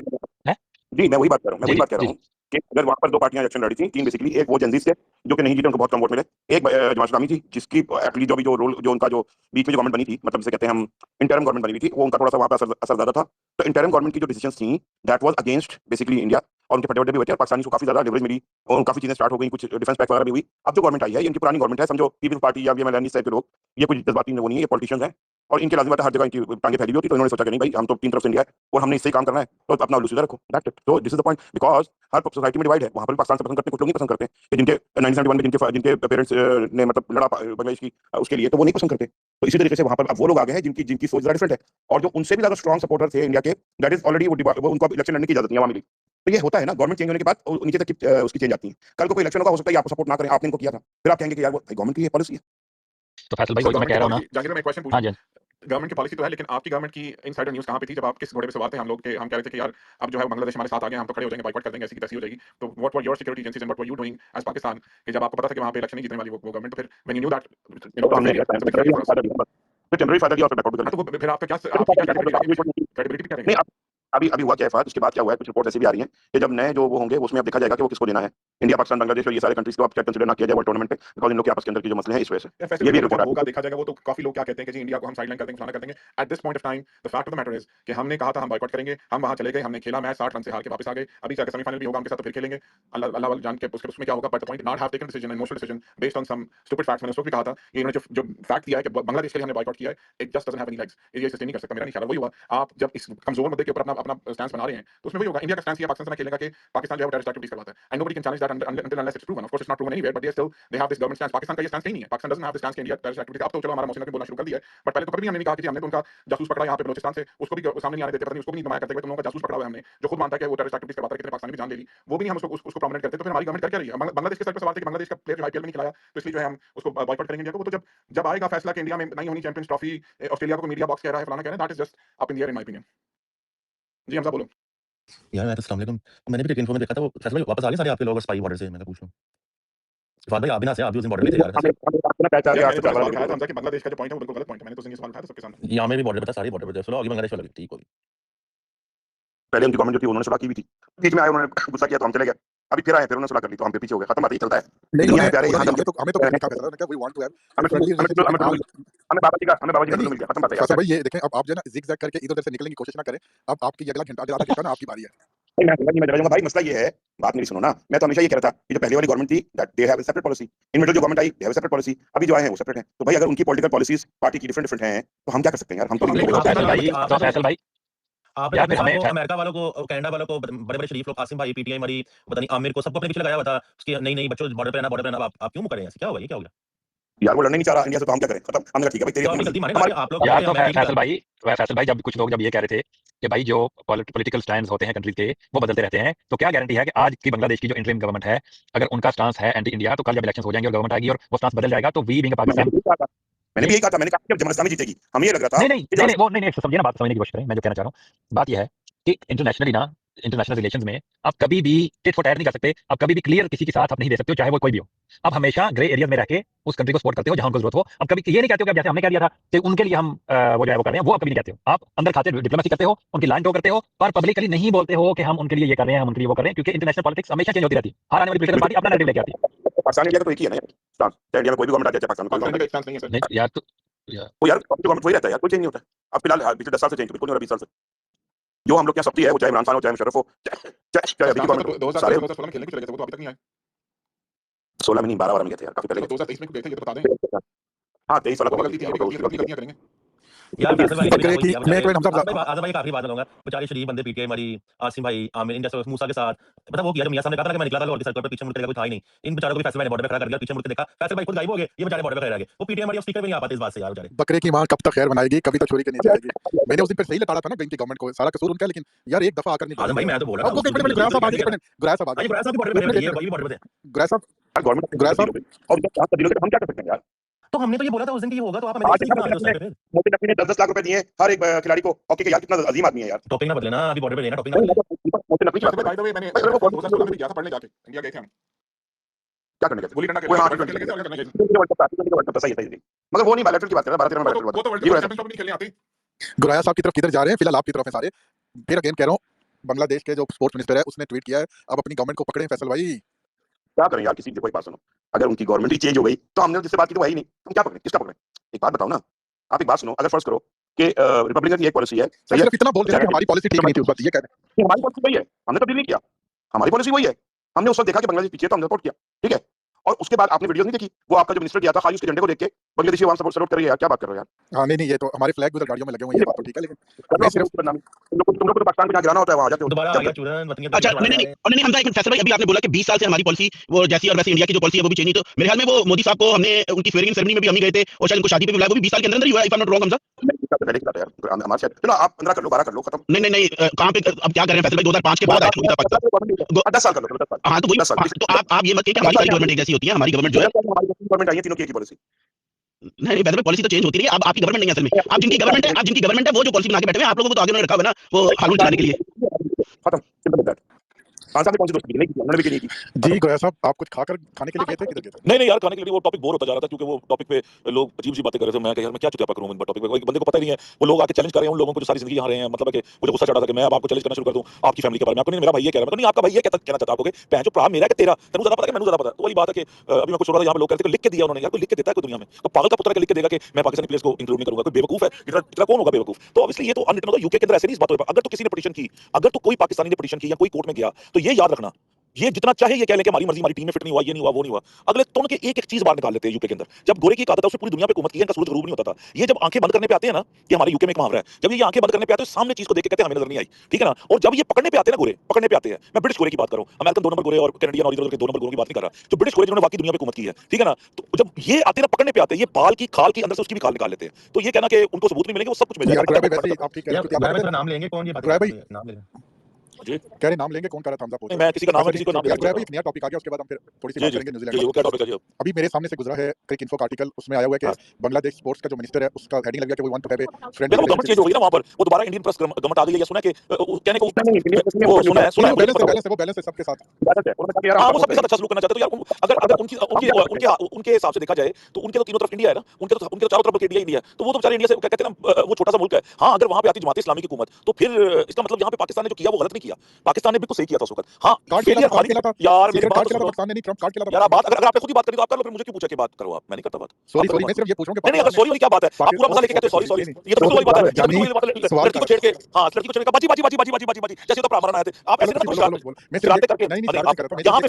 है। जी मैं वही बात कर रहा हूँ, मैं वही बात कर जी रहा हूँ कि अगर वहां पर दो पार्टियां इलेक्शन लड़ी थी, तीन बेसिकली, एक वो जनजीस थे जो कि नहीं जीते, उनको बहुत कम वोट मिले, एक जमात इस्लामी थी जिसकी एक्चुअली जो भी जो रोल जो उनका जो बीच में जो गवर्नमेंट बनी थी, मतलब जिसे कहते हैं हम इंटरम गवर्नमेंट बनी हुई थी, वो उनका थोड़ा सा वहां पर असर ज्यादा था। तो इंटरम गवर्नमेंट की जो डिसीजंस थी that was against basically India, और उनके फटे भी हुए थे और पाकिस्तानी को काफी ज्यादा लिवरेज मिली और काफी चीजें स्टार्ट हो गई, कुछ डिफेंस पैक वगैरह भी हुई। अब जो गवर्नमेंट आई है ये इनकी पुरानी गवर्नमेंट है, समझो पीपल्स पार्टी या ये टाइप के लोग, ये कुछ जज्बाती वो नहीं है, ये पॉलिटिशियंस हैं और इनके लाजिम हर जगह इनकी टांगे फैली हुई होती। तो इन्होंने सोचा कि नहीं भाई हम तो तीन तरफ से इंडिया है और हमने इससे ही काम करना है, तो अपना उल्लू सीधा रखो, दैट्स इट। तो this is the point, because her society में डिवाइड है, वहां पर पाकिस्तान से पसंद करते हैं, कुछ लोग नहीं पसंद करते कि जिनके 1971 में जिनके पेरेंट्स ने मतलब लड़ा बांग्लादेश की उसके लिए, तो वो नहीं पसंद करते। तो इसी तरीके से वहां पर अब वो लोग आ गए हैं जिनकी जिनकी सोच डिफरेंट है और जो उनसे भी ज्यादा स्ट्रॉन्ग सपोर्टर थे इंडिया के, दैट इज ऑलरेडी वो उनको इलेक्शन लड़ने की इजाजत नहीं है, मिली। तो ये होता है ना, गवर्नमेंट चेंज होने के बाद नीचे तक उसकी चेंज आती है। कल को कोई इलेक्शन होगा, हो सकता है आपको सपोर्ट ना करें, आपने इनको किया था, फिर आप कहेंगे कि यार वो गवर्नमेंट की ये पॉलिसी है। तो फैसल भाई वही तो मैं कह रहा हूं ना। जाकिर मैं क्वेश्चन हां पूछूं, जी गवर्नमेंट की पॉलिसी तो है, लेकिन आपकी गवर्नमेंट की इनसाइडर न्यूज़ कहाँ पे थी जब आप किस घोड़े पे सवार थे? हम लोग के हम कह रहे थे कि यार अब जो है बांग्लादेश हमारे साथ आ गए, हम तो खड़े हो जाएंगे, बाइकआउट कर देंगे, ऐसी की तैसी हो जाएगी। तो what were your security agencies and what were you doing as Pakistan कि जब आपको पता था कि वहां पे इलेक्शन नहीं जीतने वाली वो गवर्नमेंट, तो फिर व्हेन यू न्यू दैट तो हमने टेम्परेरी फायदा दिया और बैकआउट कर तो फिर आपका क्या आपकी क्या क्रेडिबिलिटी क्या नहीं। अभी अभी हुआ क्या है फाद, उसके बाद क्या हुआ है, कुछ रिपोर्ट ऐसी भी आ रही है कि जब नए जो वो होंगे उसमें अब देखा जाएगा कि वो किसको देना है, इंडिया पाकिस्तान बांग्लादेश और ये सारे कंट्रीज को अब क्या कंसीडर ना किया जाए वर्ल्ड टूर्नामेंट पे, बिकॉज़ इन लोग के आपस के अंदर की जो मसले हैं इस वजह से ये भी रिपोर्ट होगा देखा जाएगा। वो तो काफी लोग क्या कहते हैं कि जी इंडिया को हम साइडलाइन कर देंगे, फलाना कर देंगे। At this point of time the fact of the matter is कि हमने कहा था हम बॉयकॉट करेंगे, हम वहां चले गए, हमने खेला मैच 60 रन से हार के वापस आ गए। अभी जाकर सेमीफाइनल भी होगा उनके साथ, तो फिर खेलेंगे अल्लाह वाला जान के उसमें क्या होगा। But the point not have taken decision and emotional decision based on some stupid facts. मैंने उसको भी कहा था ये इन्होंने जो फैक्ट दिया है कि बांग्लादेश के लिए हमने बॉयकॉट किया है, it just doesn't have any legs, ये सस्टेन नहीं कर सकता। मेरा नहीं ख्याल वही हुआ। आप जब इस कमजोर मुद्दे के ऊपर अपना स्टैंड बना रहे हैं तो उसमें वही होगा। इंडिया का स्टैंड पाकिस्तान से खेलेगा कि पाकिस्तान जो है टेररिस्ट एक्टिविटीज करवाता है, and nobody can challenge that until unless it's proven. Of course it's not proven anywhere, but they still they have this government stance. Pakistan का ये स्टैंड नहीं है, Pakistan doesn't have the stance कि इंडिया टेररिस्ट एक्टिविटी। अब तो चलो हमारा मौसम ने बोलना शुरू कर दिया है, बट पहले तो कभी भी हमने नहीं कहा कि हमने तो उनका जासूस पकड़ा यहाँ पे बलोचिस्तान से, उसको भी सामने नहीं आने देते, पता नहीं उसको भी नहीं दबाया करते। तुम लोगों का जासूस पकड़ा हुआ है हमने, जो खुद मानता है कि वो टेररिस्ट एक्टिविटीज करवाता है, कितने पाकिस्तानी भी जान दे ली, वो भी नहीं हम उसको प्रोमिनेंट करते। तो फिर हमारी गवर्नमेंट कर क्या रही है? बांग्लादेश के साइड पे सवाल थे कि बांग्लादेश का प्लेयर जो आईपीएल में नहीं खिलाया तो इसलिए जो है हम उसको बॉयकॉट करेंगे इंडिया को। वो तो जब आएगा फैसला कि इंडिया में नहीं होनी चैंपियंस ट्रॉफी, ऑस्ट्रेलिया को मीडिया बॉक्स कह रहा है, फलाना कह रहा है, that is just up in the air in my opinion. जी हमजा बोलो यार। मैं तो अस्सलाम वालेकुम, मैंने भी टेक इन्फो में देखा था वो फैसल भाई वापस आ गए सारे आपके लोग स्पाई बॉर्डर से। मैं पूछ लूं फवाद भाई, आप भी ना से आप भी उस दिन बॉर्डर पे थे यार। बांग्लादेश का जो पॉइंट है वो बिल्कुल गलत पॉइंट है। मैंने तो ये सवाल उठाया था सबके सामने। यहाँ में भी बॉर्डर पे था, सारे बॉर्डर पे थे। चलो आगे बांग्लादेश वाला ठीक होगी। पहले उनकी गवर्नमेंट जो थी उन्होंने सुलह की भी थी, बीच में आए उन्होंने गुस्सा किया तो हम चले गए, अभी फिर आए फिर उन्होंने सुलह कर ली तो हम पे पीछे हो गए, खत्म बात, ये चलता है। नहीं दुनिया में प्यारे यहाँ हमें तो लिखा फैसला उन्होंने कहा we want to have friendly relationship. हमें बाबा जी का मिल गया, खत्म बात है फैसल भाई ये देखें, अब आप जो है ना जिग-जैग करके इधर-उधर से निकलने की कोशिश ना करें। अब आपकी अगला घंटा आधा घंटा ना आपकी बारी है। मैं जाऊंगा भाई। मसला ये है, बात मेरी सुनो ना, मैं तो हमेशा ये कह रहा था कि जो पहले वाली गवर्नमेंट थी that they have a separate policy, in middle जो गवर्नमेंट आई they have a separate policy, अभी जो आए हैं वो सेपरेट है। तो भाई अगर उनकी पॉलिटिकल पॉलिसीज पार्टी की डिफरेंट हैं तो हम क्या कर सकते हैं यार? हम तो फैसल भाई आपने अपने साथ को अमेरिका वालों को, कनाडा वालों को, बड़े-बड़े शरीफ लोग, कासिम भाई, पीटीआई मरी, पता नहीं आमिर को, सबको अपने पीछे लगाया हुआ था उसकी नहीं बॉर्डर पे रहना, आप क्यों मुकर रहे हैं ऐसे? क्या हुआ, ये क्या हो गया? यार वो लड़ने नहीं चाह रहा इंडिया से, तो हम क्या करें? खत्म। हमने कहा ठीक है भाई, तेरी तो अपनी अपनी गलती मर्जी। माने हमारी आप लोग यार, तो फैसल भाई जब कुछ लोग जब ये कह रहे थे कि भाई जो पॉलिटिकल स्टैंड्स होते हैं कंट्रीज के वो बदलते रहते हैं, तो क्या गारंटी है कि आज की बांग्लादेश की जो इंटरिम गवर्नमेंट है, अगर उनका स्टांस है एंटी इंडिया, तो कल जब इलेक्शंस हो जाएंगे और गवर्नमेंट आएगी और वो स्टांस बदल जाएगा, तो वी बीइंग पाकिस्तान। मैंने भी यही कहा था, मैंने कहा कि जबरदस्ती जीतेगी। हमें ये लग रहा था नहीं समझिए ना, बात समझने की कोशिश करें। मैं जो कहना चाह रहा हूँ बात यह है कि इंटरनेशनली ना, इंटरनेशनल रिलेशंस में आप कभी भी टिट फॉर टैट नहीं कर सकते, आप कभी भी क्लियर किसी के साथ आप नहीं दे सकते हो, चाहे वो कोई भी हो। आप हमेशा ग्रे एरिया में रह के उस कंट्री को सपोर्ट करते हो जहां उनको जरूरत हो। अब कभी ये नहीं कहते हो कि जैसे हमने कह दिया था कि उनके लिए हम वो जो है वो कर रहे हैं, वो आप कभी नहीं कहते हो। आप अंदर खाते डिप्लोमेसी करते हो, उनकी लाइन ड्रॉ करते हो, पर पब्लिकली नहीं बोलते हो कि हम उनके लिए ये कर रहे हैं, हम उनके लिए वो कर रहे हैं, क्योंकि इंटरनेशनल पॉलिटिक्स हमेशा चेंज होती रहती है। हर आने वाली पोलिटिकल पार्टी अपना नैरेटिव लेके आती है। पाकिस्तान इंडिया का तो एक ही है ना स्टांस, चाहे इंडिया में कोई भी गवर्नमेंट आ जाए, पाकिस्तान में कोई पाकिस्तान गवर्नमेंट का स्टांस नहीं है सर। नहीं यार, तो वो यार गवर्नमेंट वही रहता है यार, कोई चेंज नहीं होता। अब फिलहाल पिछले 10 साल से चेंज कोई नहीं हो रहा, 20 साल से जो हम लोग क्या सबती है, वो चाहे इमरान खान हो, चाहे मुशर्रफ हो, चाहे अभी की गवर्नमेंट हो, सारे 2016 में खेलने के चले गए थे, वो तो अभी तक नहीं आए। 16 में नहीं 12 में गए थे यार, काफी पहले तो 2023 में गए थे, ये तो बता दें। हाँ 23 वाला वो तो गलती थी, अपनी गलतियां करेंगे। यार फैसल भाई बकरे की मैं एक मिनट हमजा आजम भाई आखिरी बात लूंगा। बेचारे शरीफ बंदे पीटे हमारी आसिम भाई आमिर इंडिया से मूसा के साथ, पता वो किया जब मियां साहब ने कहा था कि मैं निकला था और सर्कल पर पीछे मुड़ के कोई था ही नहीं। इन बेचारों को भी फैसल भाई ने बॉर्डर पे खड़ा कर दिया, पीछे मुड़ के देखा फैसल भाई खुद गायब हो गए, ये बेचारे बॉर्डर पे खड़े रह गए। वो पीटे हमारी स्पीकर भी नहीं आ पाते इस बात से यार बेचारे। बकरे की मां कब तक खैर बनाएगी, कभी तो छोरी के नीचे आएगी। मैंने उस दिन पर सही लताड़ा था ना इनकी गवर्नमेंट को, सारा कसूर उनका है, लेकिन यार एक दफा आकर नहीं आजम भाई मैं तो बोल रहा अब वो था गुराया साहब आगे गुराया साहब गुराया साहब की बॉर्डर पे है, वही बॉर्डर पे है गुराया साहब गवर्नमेंट गुराया साहब और हम क्या कर सकते हैं यार? तो हमने तो ये बोला था उस दिन कि ये होगा, तो आप हमें आज नहीं बना रहे हो उस टाइम पे। मोदी नकवी ने 10-10 लाख रुपए दिए हर एक खिलाड़ी को, हॉकी के, यार कितना अजीम आदमी है यार। टॉपिक ना बदले ना, अभी बॉर्डर पे लेना टॉपिक ना बदले। मोदी नकवी की बात बाय कर द वे मैंने भाई, वो 2016 में भी गया था पढ़ने, जाके इंडिया गए थे हम। क्या करने गए थे? गुल्ली डंडा वो हाँ खेलने गए थे, और क्या करने गए थे? वर्ल्ड कप सही है, मगर वो नहीं बायोलेटरल की बात कर रहा, 12-13 में वो बायोलेटरल तो बात वर्ल्ड कप चैंपियंस ट्रॉफी नहीं खेलने आते। गुराया साहब की तरफ किधर जा रहे हैं, फिलहाल आपकी तरफ है सारे। फिर अगेन कह रहा हूँ, बांग्लादेश के जो स्पोर्ट्स मिनिस्टर है उसने ट्वीट किया है, अब अपनी गवर्नमेंट को पकड़े फैसल भाई। क्या करें यार, किसी की कोई बात सुनो, अगर उनकी गवर्नमेंट ही चेंज हो गई तो हमने जिससे बात की तो वही नहीं, हम क्या पकड़े, किसका पकड़े? एक बात बताओ ना, आप एक बात सुनो, अगर फर्ज करो कि रिपब्लिकन की एक पॉलिसी है, सही है, सिर्फ इतना बोल देना कि हमारी पॉलिसी ठीक नहीं थी उस वक्त, ये कह रहे हमारी पॉलिसी वही है, हमने तब्दील नहीं किया, हमारी पॉलिसी वही है। हमने उस वक्त देखा कि बांग्लादेश पीछे, तो हमने सपोर्ट किया, ठीक है। और उसके बाद आपने वीडियो नहीं देखी, वो आपका जो मिनिस्टर गया था खाली उसके झंडे को देख के बांग्लादेशी आवाम सपोर्ट कर रही है यार, क्या बात कर रहे हो यार? हाँ नहीं ये तो हमारे फ्लैग भी उधर गाड़ियों में लगे हुए हैं, ये बात तो ठीक है, लेकिन मैं सिर्फ तुम लोग को पाकिस्तान पे गिराना होता है, वहां जाते हो दोबारा आ गया चूरन वतन अच्छा नहीं हमजा एक फैसल भाई, अभी आपने बोला कि 20 साल से हमारी पॉलिसी वो जैसी और वैसी इंडिया की जो पॉलिसी है वो भी चेंज नहीं, तो मेरे ख्याल में वो मोदी साहब को हमने उनकी स्वेरिंग सेरेमनी में भी हम ही गए थे और शायद उनको शादी पे भी बुलाया, वो भी 20 साल के अंदर ही हुआ, if I am not wrong Hamza. पहले की बात है यार, हमारे साथ चलो आप 15 कर लो, 12 कर लो, खत्म। नहीं कहां पे अब क्या कर रहे हैं फैसल भाई, 2005 के बाद आया था पाकिस्तान। 10 साल कर लो, 10 साल। हाँ तो वही, तो आप ये मत कहिए कि हमारी सारी गवर्नमेंट एक जैसी होती है, हमारी गवर्नमेंट जो है, हमारी गवर्नमेंट आई है, तीनों की एक ही पॉलिसी। नहीं वैसे पॉलिसी तो चेंज होती रही है। अब आपकी गवर्नमेंट नहीं है असल में, आप जिनकी गवर्नमेंट है वो जो पॉलिसी बना के बैठे हुए हैं, आप लोगों को तो आगे उन्होंने रखा हुआ है ना वो हालून चलाने के लिए। खत्म, सिंपल दैट। खान साहब ने कौन सी दोस्ती नहीं की, हमने भी नहीं की। जी गुराया साहब, आप कुछ खाकर खाने के लिए गए थे, किधर गए थे? नहीं यार, खाने के लिए वो टॉपिक बोर होता जा रहा था, क्योंकि वो टॉपिक पे लोग अजीब सी बातें कर रहे थे। मैं कहा यार मैं क्या चुतियापा करूं इन टॉपिक पे, बंदे को पता ही नहीं है, वो लोग आके चैलेंज कर रहे हैं उन लोगों को जो सारी जिंदगी यहाँ रहे हैं। मतलब है कि मुझे गुस्सा चढ़ा था कि मैं अब आपको चैलेंज करना शुरू कर दूं आपकी फैमिली के बारे में। आपको नहीं, मेरा भाई ये कह रहा है, नहीं आपका भाई ये कहना चाहता आपको कि पहन जो भरा मेरा है कि तेरा, तेरे ज्यादा पता है, मैंने ज्यादा पता है। तो वही बात है कि अभी मैं कुछ हो रहा था, यहाँ पे लोग कहते हैं लिख के दिया उन्होंने, यार कोई लिख के देता है कोई दुनिया में? तो पागल का पुत्र है लिख के देगा कि मैं पाकिस्तानी प्लेयर्स को इंक्लूड नहीं करूंगा? कोई बेवकूफ है, इतना कौन होगा बेवकूफ? तो ऑब्वियसली ये तो अनरिटन होगा, यूके के अंदर ऐसे नहीं इस बात होगा। अगर तो किसी ने पिटीशन की, अगर तो कोई पाकिस्तानी ने पिटीशन की या कोई कोर्ट में गया, तो ये याद रखना, ये जितना चाहे ये कह लें कि हमारी मर्जी, हमारी टीम में फिट नहीं हुआ, ये नहीं हुआ, वो नहीं हुआ, अगले तो उनके एक चीज बाहर निकाल लेते हैं यूके के अंदर। जब गोरे की आदत है उसने पूरी दुनिया पे हुकूमत की है, इनका सूरज गरूब नहीं होता था। ये जब आंखें बंद करने पे आते हैं ना, कि हमारे यूके में एक मुहावरा है, जब ये आंखें बंद करने पे आते हैं सामने चीज को देख के कहते हैं हमें नजर नहीं आई, ठीक है ना। और जब ये पकड़ने पे आते हैं ना, गोरे पकड़ने पे आते हैं, मैं ब्रिटिश गोरे की बात कर रहा हूं, अमेरिकन 2 नंबर गोरे और कैनेडियन और इधर के 2 नंबर गोरों की बात नहीं कर रहा, जो ब्रिटिश गोरे जिन्होंने बाकी दुनिया पे हुकूमत की है, ठीक है ना। तो जब ये आते हैं ना, पकड़ने पे आते हैं, ये बाल की खाल की अंदर से उसकी भी खाल निकाल लेते हैं। तो ये कहना कि उनको सबूत नहीं मिलेंगे, वो सब कुछ मिल यार गुराया भाई जाएगा। वैसे आप ठीक कह रहे हैं, नाम लेंगे कौन, ये गुराया भाई नाम लेंगे जी कह रहे नाम लेंगे, कौन कर रहा था हमजा पूछ मैं किसी का नाम है, किसी को नाम यार गुराया भाई एक नया टॉपिक आ गया, उसके बाद हम फिर थोड़ी सी बात करेंगे न्यूजीलैंड जी, वो क्या टॉपिक है जी? अभी मेरे सामने से गुजरा है क्रिक इन्फो का आर्टिकल, उसमें आया हुआ है कि बांग्लादेश स्पोर्ट्स का जो मिनिस्टर है उसका हेडिंग लग गया कि we want to have a friendly government change हो गई ना वहां पर, वो दोबारा इंडियन प्रेस गवर्नमेंट आ गई है, सुना कि कहने को वो सुना है बैलेंस है सबके साथ। हां, वो सबके साथ अच्छा सलूक करना चाहते। तो यार अगर उनके हिसाब से देखा जाए तो उनके तो तीनों तरफ इंडिया है ना, उनके तो चारों तरफ इंडिया है, तो वो तो बेचारे इंडिया से कहते हैं ना, वो छोटा सा मुल्क है। हां, अगर वहां पे आती जमात इस्लामी की हुकूमत, तो फिर इसका मतलब यहां पे पाकिस्तान ने जो किया वो गलत नहीं किया, पाकिस्तान ने बिल्कुल सही किया था उस वक्त। हां यार मेरी बात सुनो यार, आप बात अगर आपने खुद ही बात करी तो आप कर लो, फिर मुझे क्यों पूछा कि बात करो? आप मैं नहीं करता बात। सॉरी मैं सिर्फ ये पूछ रहा हूं कि नहीं अगर सॉरी वाली क्या बात है, आप पूरा मसला लेके कहते हो सॉरी, ये तो बिल्कुल वही बात है। लड़की को छेड़ के, हां लड़की को छेड़ के बाजी जैसे तो प्रावरण आए थे, आप ऐसे मत शरारतें करके। यहाँ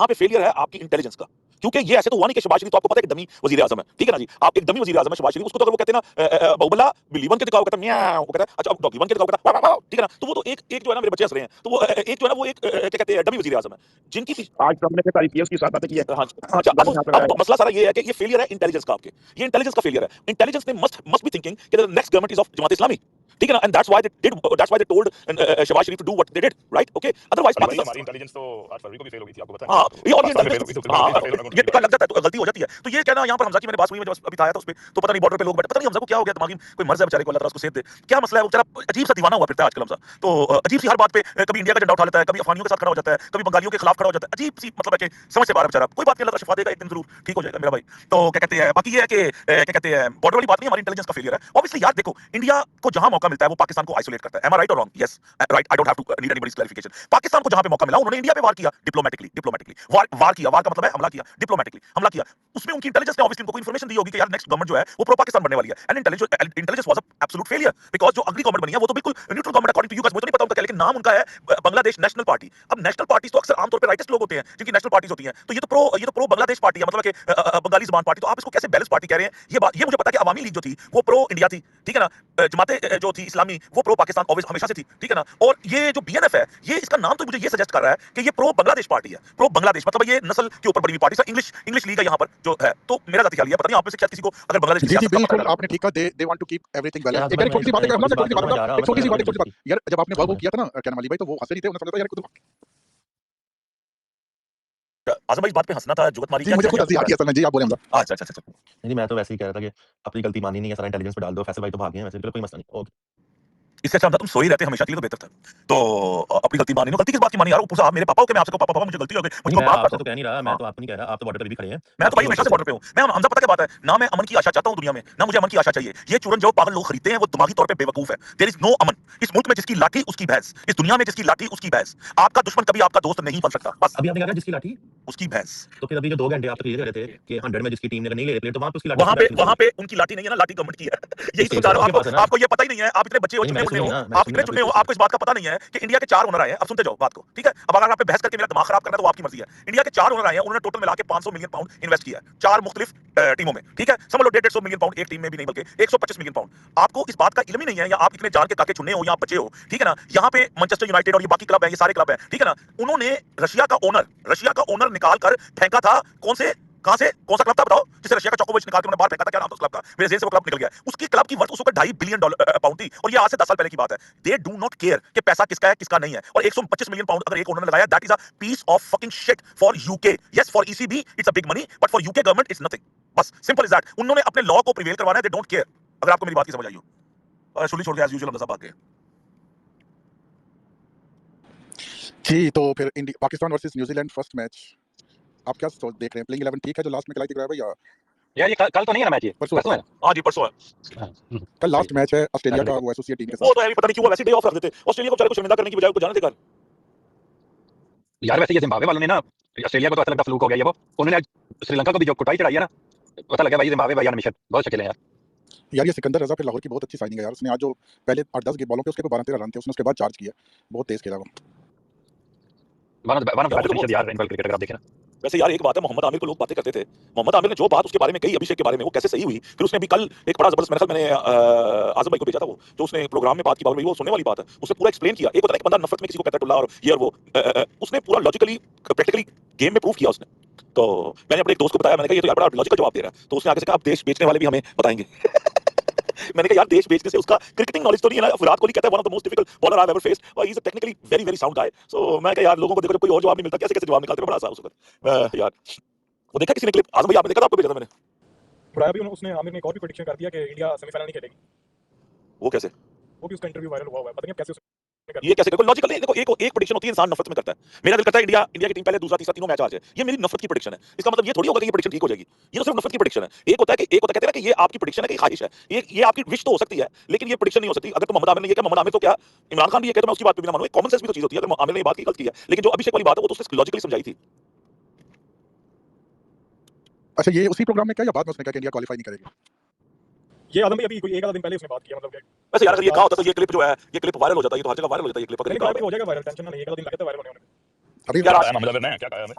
पे फेलियर है आपकी इंटेलिजेंस का, क्योंकि ये ऐसे तो हुआ नहीं कि शहबाज शरीफ, तो आपको पता है कि डमी वजीर आजम है, ठीक है ना जी, आप एक डमी वजीर आजम है शहबाज शरीफ, उसको तो अगर वो कहते हैं ना बहुबला बिलीवन के दिखाओ, कहता है म्याऊं, वो कहता है अच्छा डॉगी वन के दिखाओ, कहता है ठीक है ना। तो वो तो एक जो है ना मेरे बच्चे हंस रहे हैं, तो वो एक जो है ना वो एक क्या कहते हैं डमी वजीर आजम है जिनकी आज तो हमने सारी पीएस की साथ बातें की है। हाँ अच्छा, अब मसला सारा ये है कि ये फेलियर है इंटेलिजेंस का आपके, ये इंटेलिजेंस का फेलियर है। इंटेलिजेंस ने मस्ट बी थिंकिंग कि the next government is of Jamaat Islami, ठीक है ना, and that's why they told Shahbaz Sharif to do what they did, right? Okay, otherwise Ali भाई पाकिस्तान हमारी इंटेलिजेंस तो 8 फरवरी को भी फेल हो गई थी, आपको पता है? हाँ ये और ये पाकिस्तान में फेल हो इंटेलिजेंस गई, तो फिर हाँ फेल होना ये टिक्का लग जाता है तो गलती हो जाती है। तो ये कहना यहाँ पर हमजा की मैंने बात सुनी, मैं जब अभी था तो उस पे तो पता नहीं बॉर्डर पे लोग बैठे, पता नहीं हमजा को क्या हो गया, दिमागी कोई मर्ज है बेचारे को, अल्लाह ताला उसको सेहत दे, क्या मसला है, वो बेचारा अजीब सा दीवाना हुआ फिरता है आजकल हमजा। तो अजीब सी हर बात पे कभी इंडिया का झंडा उठा लेता है, कभी अफगानियों के साथ खड़ा हो जाता है, कभी बंगालियों के खिलाफ खड़ा हो जाता है, अजीब सी मतलब है कि समझ से बाहर है बेचारा। कोई बात नहीं, अल्लाह शिफा देगा, एक दिन जरूर ठीक हो जाएगा मेरा भाई। तो क्या कहते हैं, बाकी ये है कि क्या कहते हैं बॉर्डर वाली बात नहीं, हमारी इंटेलिजेंस का फेलियर है ऑब्वियसली। यार देखो, इंडिया को जहां मौका मिलता है वो पाकिस्तान को आइसोलेट करता है, एम आई राइट और wrong? Yes right, I don't have to need anybody's clarification. Pakistan को जहां पे मौका मिला उन्होंने इंडिया पे वार किया, डिप्लोमेटिकली वार किया, वार का मतलब है हमला किया, डिप्लोमेटिकली हमला किया। उसमें उनकी इंटेलिजेंस ने ऑब्वियसली उनको इन्फॉर्मेशन दी होगी कि यार नेक्स्ट गवर्नमेंट जो है वो प्रो पाकिस्तान बनने वाली है, and intelligence was a absolute failure because जो अगली गवर्नमेंट बनी है वो तो बिल्कुल neutral government according to you guys, मुझे नहीं पता उनका क्या, लेकिन नाम उनका है बांग्लादेश नेशनल पार्टी। अब नेशनल पार्टीज तो अक्सर आमतौर पे राइटिस्ट लोग होते हैं जिनकी नेशनल पार्टीज होती हैं, तो ये तो प्रो बांग्लादेश पार्टी है, मतलब कि बंगाली ज़बान पार्टी। तो आप इसको कैसे बैलेंस पार्टी कह रहे हैं? ये मुझे पता है कि अवामी लीग जो थी वो प्रो इंडिया थी, ठीक है ना, जमाते जो थी इस्लामी वो प्रो पाकिस्तान ऑब्वियस हमेशा से थी, ठीक है ना। और ये जो बीएनएफ है, ये इसका नाम तो मुझे ये सजेस्ट कर रहा है कि ये प्रो बांग्लादेश पार्टी है, प्रो बांग्लादेश मतलब ये नस्ल के ऊपर बड़ी हुई पार्टी है, इंग्लिश लीग है यहाँ पर जो है। तो मेरा ज़ाती ख्याल है, पता नहीं आप में से शायद किसी को अगर बांग्लादेश की जी जी सियासत का पता बिल्कुल है। आपने ठीक कहा, they want to keep everything balance. यार एक छोटी सी बात है, हम ना छोटी सी बात जा रहा एक छोटी सी बात हूं यार, जब आपने वो किया था ना क्या नाम अली भाई, तो वो हंसे नहीं थे, उन्होंने समझा था यार खुद। आजम भाई इस बात पे हंसना था, जुगत मारी जी मुझे खुद हंसी आती है असल में। जी आप बोले हमजा। अच्छा नहीं मैं तो वैसे ही कह रहा था कि अपनी गलती मानी नहीं है, सारा इंटेलिजेंस पे डाल दो, फैसल भाई तो भाग गए हैं, वैसे कोई मसला नहीं। ओके इससे अच्छा था तुम सो ही रहते हमेशा के लिए, तो बेहतर था। तो अपनी गलती मानी, गलती किस बात की मानी यार? ऊपर से आप मेरे पापा हो के मैं आपसे को पापा मुझे गलती हो गई, मुझको माफ कर दो। तो कह नहीं रहा, मैं तो आपको नहीं कह रहा, आप तो बॉर्डर पे भी खड़े हैं। मैं तो भाई हमेशा से बॉर्डर पे हूं। मैं हमजा पता क्या बात है ना, मैं अमन की आशा चाहता हूं दुनिया में, ना मुझे अमन की आशा चाहिए। ये चूरन जो पागल लोग खरीदते हैं वो दिमागी तौर पे बेवकूफ है। देयर इज नो अमन इस मुल्क में, जिसकी लाठी उसकी भैंस, इस दुनिया में जिसकी लाठी उसकी भैंस। आपका दुश्मन कभी आपका दोस्त नहीं बन सकता, बस। अभी आपने कहा जिसकी लाठी उसकी भैंस, तो फिर अभी जो 2 घंटे आप तो क्लियर कर रहे थे कि 100 में जिसकी टीम ने नहीं ले प्लेयर, तो वहां पे उसकी लाठी वहां पे उनकी लाठी नहीं है ना, लाठी गवर्नमेंट की है। यही समझा रहा हूं आपको ये पता ही नहीं है। आप इतने बच्चे हो, चुने हो, आप इतने चुने हो, आपको इस बात का पता नहीं है कि इंडिया के 4 ओनर आए हैं। अब सुनते जाओ बात को, ठीक है? अब अगर आप पे बहस करके मेरा दिमाग खराब करना है तो वो आपकी मर्जी है। इंडिया के 4 ओनर आए हैं, उन्होंने टोटल मिला के 500 मिलियन पाउंड इन्वेस्ट किया है 4 मुख्तलिफ टीमों में, ठीक है? समझ लो 150 मिलियन पाउंड एक टीम में भी नहीं बल्कि 125 मिलियन पाउंड। आपको इस बात का इल्म ही नहीं है, या आप इतने जान के ताके चुने हो या आप बचे हो, ठीक है ना? यहाँ पे मैनचेस्टर यूनाइटेड और ये बाकी क्लब है, ये सारे क्लब है, ठीक है ना? उन्होंने रशिया का ओनर निकाल कर फेंका था। कौन सा क्लब था बताओ, जिसे रशिया का चोकोविच निकाल के उन्होंने बाहर फेंका था? क्या नाम था उस क्लब का? मेरे जेल से वो क्लब निकल गया। उसकी क्लब की वर्थ उस वक्त $2.5 बिलियन पाउंड थी, और ये आज से 10 साल पहले की बात है। दे डू नॉट केयर कि पैसा किसका है किसका नहीं है। और 125 मिलियन पाउंड अगर एक ओनर ने लगाया, that is a piece of fucking shit for UK. Yes, for ECB it's a big money, but for UK government it's nothing. बस सिंपल इज दैट। उन्होंने अपने लॉ को प्रिवेल करवाना है, दे डोंट केयर। अगर आपको मेरी बात की समझ आई हो। सुली छोड़ के एज यूजुअल हमजा साहब आगे। जी तो फिर Pakistan versus New Zealand first match आप क्या देख रहे हैं? प्लेइंग 11 ठीक है जो लास्ट में खिलाई थी भाई, या यार ये कल तो नहीं है ना मैच, ये परसों है। हां जी परसों है। कल लास्ट मैच है ऑस्ट्रेलिया का, वो एसोसिएट टीम के वो साथ। तो है, पता नहीं क्यों वो वैसे डे ऑफ कर देते। ऑस्ट्रेलिया को बेचारे को शर्मिंदा करने की बजाय उनको जाने देकर। यार वैसे ये जिम्बाब्वे वालों ने ना ऑस्ट्रेलिया को तो ऐसा लगता फ्लूक हो गया ये, वो उन्होंने आज श्रीलंका को भी जो कुटाई चढ़ाई है ना, पता लगा भाई जिम्बाब्वे भाई हमेशा बहुत शकील है यार। यार ये सिकंदर रजा फिर लाहौर की बहुत अच्छी साइनिंग है यार। उसने आज जो पहले 8-10 बॉलों पे उसके 12-13 रन थे, उसने उसके बाद चार्ज किया, बहुत तेज खेला वो। One of the better finisher यार इनका क्रिकेट, अगर आप देखें ना। वैसे यार एक बात है, मोहम्मद आमिर को लोग बातें करते थे, मोहम्मद आमिर ने जो बात उसके बारे में कही अभिषेक के बारे में, वो कैसे सही हुई? फिर उसने अभी कल एक बड़ा जबरदस्त, मेरे ख्याल मैंने आजम भाई को भेजा था, वो जो उसने प्रोग्राम में बात की, वो सुनने वाली बात है। उसने पूरा एक्सप्लेन किया। एक होता है कि बंदा नफरत में किसी को कहता है टुल्ला और ये और वो, उसने पूरा लॉजिकली प्रैक्टिकली गेम में प्रूव किया उसने। तो मैंने अपने एक दोस्त को बताया, मैंने कहा ये तो यार बड़ा लॉजिकल जवाब दे रहा है। तो उसने आगे से कहा आप देश बेचने वाले भी हमें बताएंगे। मैंने कहा यार देश बेचने से उसका क्रिकेटिंग नॉलेज तो नहीं है ना। विराट कोहली कहता है one of the most difficult bowler I have ever faced, और he is technically very very sound guy. So मैं कहा यार लोगों को देखो जब कोई और जवाब नहीं मिलता कैसे जवाब निकालते हैं, बड़ा सा उस वक्त यार। वो देखा किसी ने क्लिप? आजम भाई आपने देखा था? आपको भेजा था मैंने। बुराया भी उसने आमिर ने एक और भी प्रेडिक्शन कर दिया कि इंडिया सेमीफाइनल नहीं खेलेगी। वो कैसे? वो भी उसका इंटरव्यू वायरल हुआ है, पता नहीं अब कैसे उसने कर ये कैसे? देखो लॉजिकल नहीं, देखो एक प्रेडिक्शन होती है इंसान नफरत में करता है। मेरा दिल करता है इंडिया की टीम पहले दूसरा तीसरा तीनों मैच आ जाए, ये मेरी नफरत की प्रेडिक्शन है। इसका मतलब ये थोड़ी होगा कि ये प्रेडिक्शन ठीक हो जाएगी। ये तो सिर्फ नफरत की प्रेडिक्शन है। एक होता है कहते हैं कि ये आपकी प्रेडिक्शन है कि ख्वाहिश है, ये आपकी विश तो हो सकती है, लेकिन ये प्रेडिक्शन नहीं हो सकती। अगर तो मोहम्मद आमिर ने ये कहा, मोहम्मद आमिर तो क्या इमरान खान भी ये कहता है, मैं उसकी बात पे भी ना मानूं। कॉमन सेंस भी तो चीज होती है। अगर आमिर ने ये बात की गलत की है, लेकिन जो अभिषेक वाली बात है वो तो उसने लॉजिकली समझाई थी। अच्छा ये उसी प्रोग्राम में क्या, या बाद में उसने कहा कि इंडिया क्वालीफाई नहीं करेगी? ये आदम भाई अभी कोई एक आधा दिन पहले उसने बात किया, मतलब वैसे यार अगर ये कहा होता तो ये क्लिप जो है, ये क्लिप वायरल हो जाता, ये तो हर जगह वायरल हो जाता, ये क्लिप अगर नहीं हो जाएगा वायरल, टेंशन ना नहीं, एक आधा दिन लगता है वायरल होने में। अभी यार क्या मामला है, क्या कहा हमें?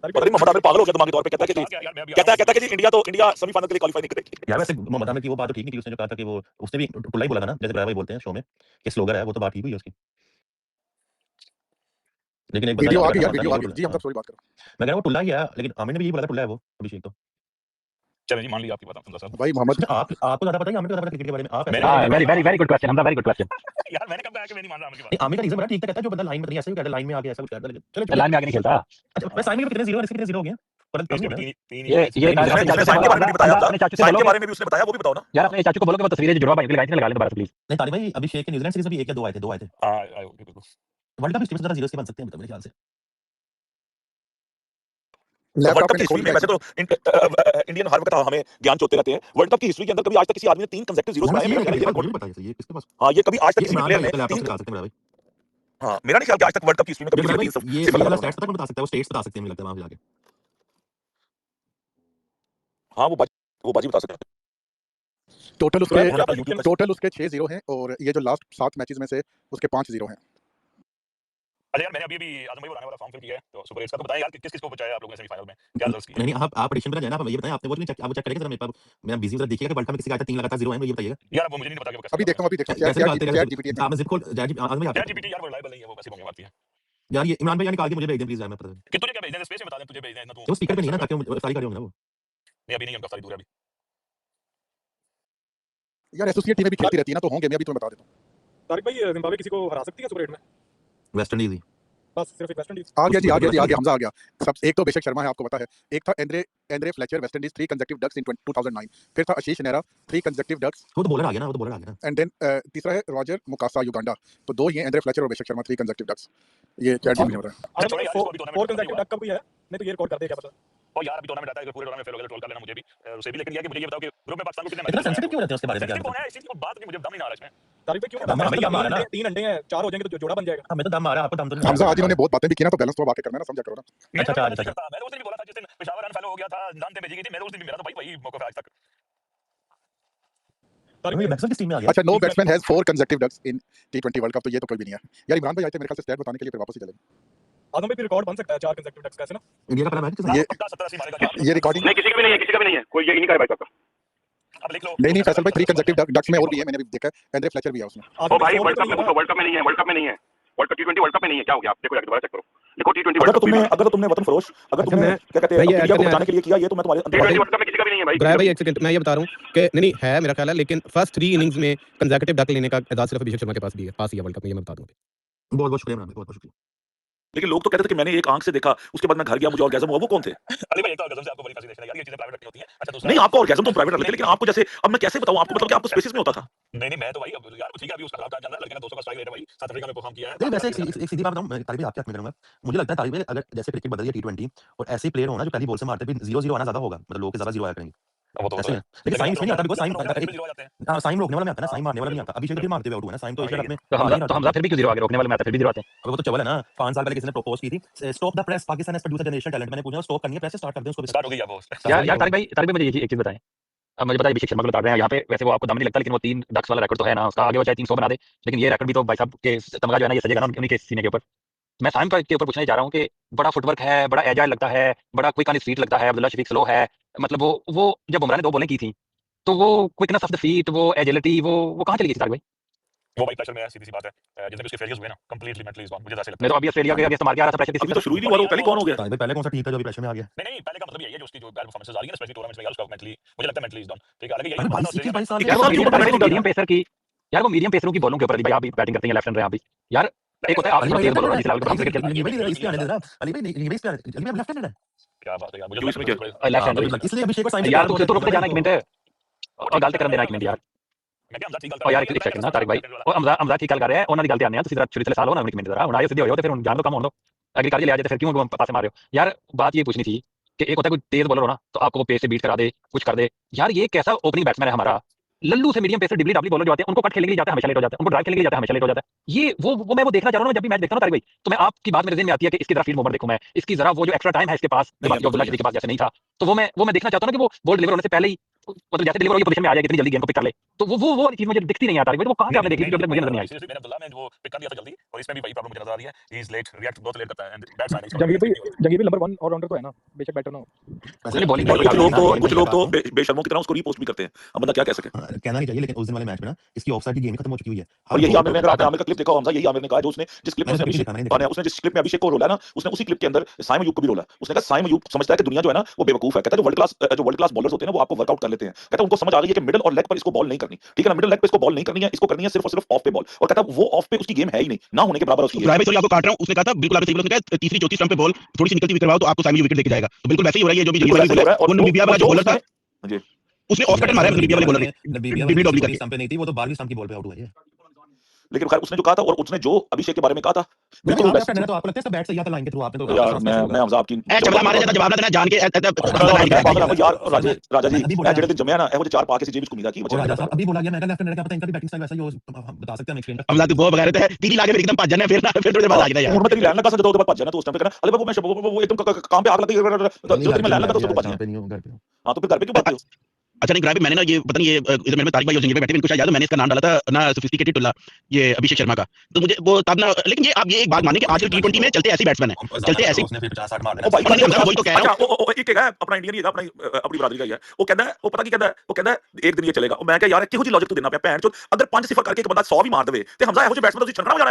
पता नहीं मोहम्मद आमिर पागल हो गया दिमागी तौर पे, कहता है कि इंडिया सेमीफाइनल के लिए क्वालीफाई नहीं करेगी। यार वैसे मोहम्मद आमिर की वो बात तो ठीक नहीं थी, उसने जो कहा था कि वो उसने भी टुल्ला ही बोला था ना, जैसे ब्राय भाई बोलते हैं शो में कि स्लोगन है, वो तो बात ठीक हुई है उसकी। लेकिन एक वीडियो बंदा आ गई यार, बताता वीडियो आ नहीं, गई वो जी, हम हाँ। सब सॉरी बात कर रहे हैं। मैं कह रहा हूँ वो टुल्ला ही है, लेकिन आमिर ने भी यही बोला था टुल्ला है वो अभिषेक तो। चलो जी मान ली आपकी बात हमजा साहब। भाई मोहम्मद अच्छा आपको ज्यादा पता है, आमिर को ज्यादा पता है क्रिकेट के बारे में, आप ऐसे मैंने कह रहे very very very good question, Hamza very good question. यार मैंने कब कहा कि मैं नहीं मान रहा आमिर की नहीं, बात। आमिर का रीजन बड़ा ठीक कहता है, जो बंदा लाइन में नहीं ऐसे भी कहता है, लाइन में आके ऐसा कुछ कहता है, चलो लाइन में आगे नहीं खेलता। अच्छा मैं साइन में कितने जीरो है, इसके कितने जीरो हो गए, पर कम इसके हो भी गया। तीन ये ही ये है। अपने जिसने चाचू से साइन के बारे में भी बताया हमजा था, अपने चाचू से साइन के बोलोगे बारे में भी उसने बताया, वो भी बताओ ना। यार, अपने चाचू को बोलोगे वो तस्वीरें जुड़वा भाई, लाइन से लगा लें दोबारा प्लीज। नहीं तारिक भाई, अभिषेक के न्यूजीलैंड सीरीज में भी 1 या 2 आए थे, 2 आए थे। हां बिल्कुल। वर्ल्ड कप हिस्ट्री में ज्यादा जीरोस के बन सकते हैं मेरे ख्याल से। लैपटॉप वर्ल्ड कप की मैंने हिस्ट्री खोल में लिया वैसे तो इंडियन हर वक्त हमें ज्ञान चोते रहते हैं। वर्ल्ड कप की हिस्ट्री के अंदर कभी आज तक किसी आदमी ने 3 कंसेक्टिव जीरोस बनाए हैं, मेरा ख्याल है ये रिकॉर्ड। पता है ये किसके पास, हाँ, ये कभी आज तक ये किसी भी इमरान प्लेयर भाई ने का लैपटॉप 3 से निकाल सकते हैं मेरा भाई। हाँ, मेरा नहीं ख्याल कि आज तक वर्ल्ड कप की हिस्ट्री में कभी ये किसी भाई ने 3 ये सिफर वाला बनाया स्टैट्स होगा। पता है, बता सकता है, वो स्टेट्स बता सकते हैं, मुझे लगता है वहां पे जाके। हाँ, वो बाजी बता सकते हैं। टोटल उसके 6 जीरो हैं, और ये जो लास्ट 7 मैचेस में से उसके 5 जीरो हैं। अरे यार मैंने अभी आजम भाई बनाने वाला फॉर्म फिल किया है, तो सुपर एट्स का तो बताएं यार किस किस को बचाया आप लोगों ने सेमीफाइनल में, क्या रिजल्ट्स किए। नहीं आप प्रेडिक्शन पे ना जाना, आप ये बताएं, आपने वो नहीं चेक, आप चेक करेंगे जरा मेरे पास, मैं बिजी जरा देखिएगा कि वर्ल्ड कप में किसी का आज तक 3 लगातार जीरो है, मुझे ये बताइएगा। यार वो मुझे नहीं पता कि वो कैसे अभी देखता हूं कैसे निकालते हैं, चैट जीपीटी आपने जिप खोल आज में चैट जीपीटी यार वो रिलायबल नहीं है, वो कैसे होंगे बात है यार, ये इमरान भाई निकाल के मुझे भेज दें प्लीज यार, मैं पता है कि तुझे क्या भेजना है, स्पेस में बता दें तुझे भेजना है ना, तू वो स्पीकर पे नहीं है ना, ताकि सारी गाड़ी होंगे ना वो। नहीं अभी नहीं, उनका सारी दूर है अभी। यार एसोसिएट टीमें भी खेलती रहती है ना, तो होंगे, मैं अभी तुम्हें बता देता हूं। तारिक भाई जिम्बाब्वे किसी को हरा सकती है सुपर 8 में? वेस्ट इंडीज ही बस सिर्फ एक वेस्ट इंडीज। आ गया जी, आ गया हमजा आ गया। सब एक तो बेशक शर्मा है, आपको पता है, एक था Andre Fletcher West Indies 3 consecutive ducks in 2009, फिर था आशीष नेहरा 3 कंसेक्टिव डक्स, वो तो बॉलर आ गया ना, वो तो बॉलर आ गया ना। एंड देन तीसरा है रॉजर मुकासा युगांडा, तो 2 ही हैं, एंड्रे फ्लेचर और बेशक शर्मा 3 कंसेक्टिव डक्स। ये चैट जीपीटी ने बताया। अच्छा छोड़ो यार, इसको अभी टूर्नामेंट 4 खत्म नहीं कंसेक्टिव हुआ। डक का कोई है? नहीं तो ये रिकॉर्ड करते हैं, क्या पता। और यार अभी टूर्नामेंट आता है, अगर पूरे टूर्नामेंट फेल हो गया तो ट्रोल कर लेना मुझे भी, उसे भी। लेकिन ये कि मुझे ये बताओ कि ग्रुप में पाकिस्तान को कितने इतना मैच सेंसिटिव क्यों रहते हैं उसके बारे में, क्या कौन है, इस चीज की बात नहीं, मुझे दम नहीं आ रहा इसमें। तारिक भाई क्यों दम है, दम आ रहा है ना। 3 अंडे हैं, 4 हो जाएंगे तो जोड़ा बन जाएगा। हमें तो दम आ रहा है, आपको दम तो नहीं आ हमजा रहा। आज इन्होंने बहुत बातें भी की ना, तो बैलेंस तो बातें करना ना, समझा करो ना। मैं अच्छा, तो अच्छा, नहीं करता, मैंने उस दिन भी बोला था जिस दिन पेशावर अनफॉलो हो गया था, जानते भेजी गई थी, मैंने उस दिन भी मेरा तो भाई वही मौका है आज तक। तारिक ये भाई बैट्समैन किस टीम में आ गया? अच्छा, no batsman has 4 consecutive ducks in T20 world cup, तो ये तो कोई भी नहीं है यार। इमरान भाई आए थे मेरे ख्याल से स्टैट बताने के लिए, फिर वापस ही चले गए। आजम भाई फिर रिकॉर्ड बन सकता है 4 कंसेक्टिव डक्स, कैसे ना? इंडिया का पहला मैच ये पक्का 70-80 मारेगा यार। ये रिकॉर्डिंग नहीं किसी का भी नहीं है, किसी का भी नहीं है, कोई ये नहीं करे भाई साहब। अब लिख लो। नहीं फैसल भाई 3 कंसेक्टिव डक्स में और भी है, मैंने भी देखा है, एंड्रे फ्लेचर भी है उसमें। ओ भाई वर्ल्ड कप में पूछो, वर्ल्ड कप में नहीं है, वर्ल्ड कप में नहीं है, world cup T20 world cup में नहीं है, क्या हो गया आप देखो, दोबारा चेक करो, लिखो T20 वर्ल्ड कप। अगर तो तुमने वतन फरोश, अगर तुमने क्या कहते हैं इंडिया को बचाने के लिए किया, ये तो मैं तुम्हारे T20 वर्ल्ड कप में किसी का भी नहीं है भाई। ग्राय भाई एक सेकंड, मैं ये बता रहा हूँ कि नहीं है मेरा ख्याल है, लेकिन फर्स्ट 3 इनिंग्स में कंसेक्यूटिव डक लेने का एजाज सिर्फ अभिषेक शर्मा के पास ही है वर्ल्ड कप में, ये मैं बता दूं। बहुत बहुत शुक्रिया इमरान भाई, बहुत बहुत शुक्रिया। लेकिन लोग तो कहते थे कि मैंने एक आंख से देखा, उसके बाद मैं घर गया, मुझे ऑर्गेज़म हुआ, वो कौन थे? अली भाई एक तो ऑर्गेज़म से आपको बड़ी फांसी देखने यार, ये चीजें प्राइवेट रखनी होती हैं। अच्छा दूसरा नहीं, आपका ऑर्गेज़म तो प्राइवेट रख लेते, लेकिन आपको जैसे अब मैं कैसे बताऊं आपको, मतलब कि आपको स्पेसेस में होता था। नहीं मैं तो भाई अब यार ठीक है, अभी उसका काम चल रहा है, लड़के ने 200 का स्ट्राइक रेट है भाई, साउथ अफ्रीका में परफॉर्म किया है। नहीं वैसे एक सीधी बात बताऊं, मैं तारिक भाई आपके हक में करूंगा, मुझे लगता है तारिक भाई अगर जैसे क्रिकेट बदल गई T20 और ऐसे प्लेयर हो ना जो पहली बॉल से मारते हैं, 0-0 आना ज्यादा होगा, मतलब लोगों के ज्यादा जीरो आया करेंगे। वो तो ऐसे है, लेकिन साइम नहीं आता, बिकॉज़ साइम साइम रोकने वाला में आता है ना, साइम मारने वाला नहीं आता। अभिषेक भी मारते हुए आउट हुआ ना, साइम तो इस अपने तो हमजा फिर भी क्यों जीरो आगे रोकने वाले में आता है, फिर भी जीरो आते हैं। अब वो तो चवल है ना, 5 साल पहले किसी ने प्रपोज की थी, stop the press, Pakistan has produced a generational talent. मैंने पूछा स्टॉप करनी है प्रेस, स्टार्ट कर दें उसको, स्टार्ट हो गई अब वो। यार तारिक भाई मुझे एक चीज बताएं, अब मुझे पता है अभिषेक शर्मा को बता रहे हैं यहाँ पे, वैसे वो आपको दम नहीं लगता, लेकिन वो 3 डक्स वाला रिकॉर्ड तो है ना उसका, आगे वो चाहे 300 बना दे, लेकिन ये रिकॉर्ड भी तो भाई साहब के तमगा जो है ना, ये सजेगा ना उन्हीं के सीने के ऊपर। मैं साइम के ऊपर पूछने जा रहा हूँ कि बड़ा फुटवर्क है, बड़ा एजाइल लगता है, बड़ा क्विक ऑन फीट लगता है, अब्दुल्ला शफीक स्लो है, मतलब वो जब बुमराह ने 2 बॉलें की थी तो वो क्विकनेस ऑफ द फीट, वो एजिलिटी, वो कहाँ चली गई थी तारिक भाई? वो भाई प्रेशर में है, सीधी सी बात है, जितने भी उसके फेलियर्स हुए ना, कंप्लीटली मेंटली इज गॉन, मुझे ऐसा लगता मैं तो अभी ऑस्ट्रेलिया के अगेंस्ट मार के आ रहा था, प्रेशर अभी तो शुरू ही नहीं हुआ, वो पहले कौन हो गया? तारिक भाई पहले कौन सा टीम था जो अभी प्रेशर में आ गया? नहीं पहले का मतलब यही है, जो उसकी जो बैड परफॉर्मेंसेस आ रही है स्पेशली टूर्नामेंट्स में यार, उसका मेंटली मुझे लगता है मेंटली इज डन। ठीक है, हालांकि अरे यही 22 साल यार वो मीडियम पेसर की, यार वो मीडियम पेसरों की बॉलों के ऊपर भाई आप भी बैटिंग करते हैं लेफ्ट हैंड रहे आप भी यार, एक होता है आप तेज बॉलर जिस लेवल पे क्रिकेट खेलते अली भाई इस पे आने देना, अली भाई नहीं इस पे अली भाई लेफ्ट हैंड है, क्या बात है यार, मुझे क्यों इसमें क्या? मैं लेफ्ट हैंड, इसलिए अभिषेक और साइम यार उसे तो रुकते जाना 1 मिनट और गलत करन देना 1 मिनट यार। क्या हमजा ठीक गल और यार एक सेकंड ना तारिक भाई, और हमजा ठीक गल कर रहा है, उन्होंने गलती आने हैं, ਤੁਸੀਂ जरा छुरी चले साल हो ना 1 मिनट जरा, ਹੁਣ ਆਏ ਸਿੱਧੇ ਹੋ ਜਾਓ ਤੇ ਫਿਰ ਹੁਣ ਜਾਨ ਤੋਂ ਕੰਮ ਹੋਣ ਦੋ, एग्रीकल्चर ले आ जाते फिर क्यों पासे मार रहे हो यार। बात ये पूछनी थी कि एक होता है कोई तेज बॉलर हो ना तो आपको वो पेस से बीट करा दे, कुछ कर दे, यार ये कैसा ओपनिंग बैट्समैन है हमारा, लल्लू से मीडियम पेसर डिबली डाबली बॉलर जो आते हैं उनको कट खेलने के लिए जाते हैं हमेशा लेट हो जाते हैं, उनको ड्राइव खेलने के लिए जाते हैं हमेशा लेट हो जाता है। ये वो मैं वो देखना चाह रहा हूँ, जब भी मैच देखता हूँ तारिक भाई, तो मैं आपकी बात मेरे ज़हन में आती है कि इसकी जरा फील्ड मूवमेंट देखूं मैं, इसकी जरा वो जो एक्स्ट्रा टाइम है इसके पास, जो बाकी अब्दुल्ला शफीक के पास जैसे नहीं था, तो वो मैं देखना चाहता हूँ ना कि वो बॉल डिलीवर होने से पहले ही मतलब जैसे डिलीवर होगी पोजीशन में आ जाएगी इतनी जल्दी गेम को पिक कर ले, तो वो वाली चीज मुझे दिखती नहीं है तारिक भाई, तो वो कहां से आपने देखी जो अभी तक मुझे नजर नहीं आई? सीरियसली मैंने अब्दुल्ला में वो पिक कर दिया था जल्दी, और इसमें भी वही प्रॉब्लम मुझे नजर आ रही है, ही इज लेट, रिएक्ट बहुत लेट करता है एंड दैट्स फाइन। जंगीर भाई नंबर 1 ऑलराउंडर तो है ना, बेशक बैटर ना हो। उसने बॉलिंग और कुछ लोग तो बेशर्मों की तरह उसको रीपोस्ट भी करते हैं। अब बंदा क्या कह सके। कहना नहीं चाहिए, लेकिन उस दिन वाले मैच में ना इसकी ऑफसाइड की गेम खत्म हो चुकी हुई है। और यही आमिर ने, अगर आपने आमिर का क्लिप देखा हो हमजा, यही आमिर ने कहा जो उसने जिस क्लिप में उसने जिस क्लिप में अभिषेक को रोला ना, उसने उसी क्लिप के अंदर साइम अयूब को भी रोला। उसने कहा साइम अयूब समझता है कि दुनिया जो है ना वो बेवकूफ है। कहता है जो वर्ल्ड क्लास बॉलर्स होते हैं ना वो आपको वर्कआउट कर लेते हैं। कहता है उनको समझ आ गई है कि मिडिल और लेग पर इसको बॉल नहीं करनी, ठीक है ना, मिडिल लेग पे इसको बॉल नहीं करनी है, इसको करनी है सिर्फ और सिर्फ ऑफ पे बॉल। और कहता है वो ऑफ पे उसकी गेम है ही नहीं, ना होने के बराबर उसकी। राय भाई सॉरी आपको काट रहा हूं, उसने कहा था बिल्कुल आपने सही बोला, उसने कहा तीसरी चौथी स्टंप पे बॉल थोड़ी सी निकलती हुई करवाओ तो आपको साइम विकेट लेके जाएगा। तो बिल्कुल वैसे ही हो रहा है, ये जो भी वो नमीबिया वाला जो बॉलर था उसने ऑफ कटर मारा है नमीबिया वाले बॉलर ने, डब्ल्यू करके स्टंप पे नहीं थी, वो तो 12वीं स्टंप की बॉल पे आउट हुआ है। लेकिन खैर उसने जो कहा था और उसने जो अभिषेक के बारे में कहा था बिल्कुल तो आपको लगता है सब बैट से या तो लाइन के थ्रू आपने तो यार मैं हमजा आपकी चबला मारे ज्यादा जवाब ना देना जान के यार राजा जी जेड़े दिन जमया ना एहो 4 पाके से जेब कुमीदा की बचा। राजा साहब अभी बोला गया मैं लेफ्ट हैंड क्या पता इनका भी बैटिंग स्टाइल वैसा ही हो, बता सकते हैं हम एक्सप्लेन कर। हमला तू वो बगैर है तीरी लाके फिर एकदम भज जाने फिर थोड़े बाद आ गया यार। और मैं तेरी लाइन लगा सकता तो बाद भज जाना तो उस टाइम पे कहना अरे बाबू मैं वो एकदम काम पे आग लग गई जो मैं लाइन लगा तो उसको भज पे नहीं हूं घर पे। हां तो फिर घर पे क्यों बात हो। अच्छा नहीं ग्राफ मैंने ना ये पता नहीं ये इधर मेरे में तारिक भाई और जंगीर भाई बैठे इनको शायद याद है, मैंने इसका नाम डाला था ना सोफिस्टिकेटेड टुल्ला, ये अभिषेक शर्मा का। तो मुझे वो तब ना, लेकिन ये आप ये एक बात माने कि आजकल टी20 में चलते ऐसे बैट्समैन है, चलते ऐसे उसने फिर 50-60 मार ओ भाई दिया। वही तो कह रहा हूं। अच्छा एक है अपना इंडियन ही है, अपनी बरादरी का ही है। वो कहता है वो पता की कहता है वो कहता है एक दिन ये चलेगा। मैं क्या यार किहो जी लॉजिक तू देना पे भैन चोद अगर 5-0 करके एक बंदा 100 भी मार देवे ते हमजा एहो जे बैट्समैन तो छड़ना हो जाना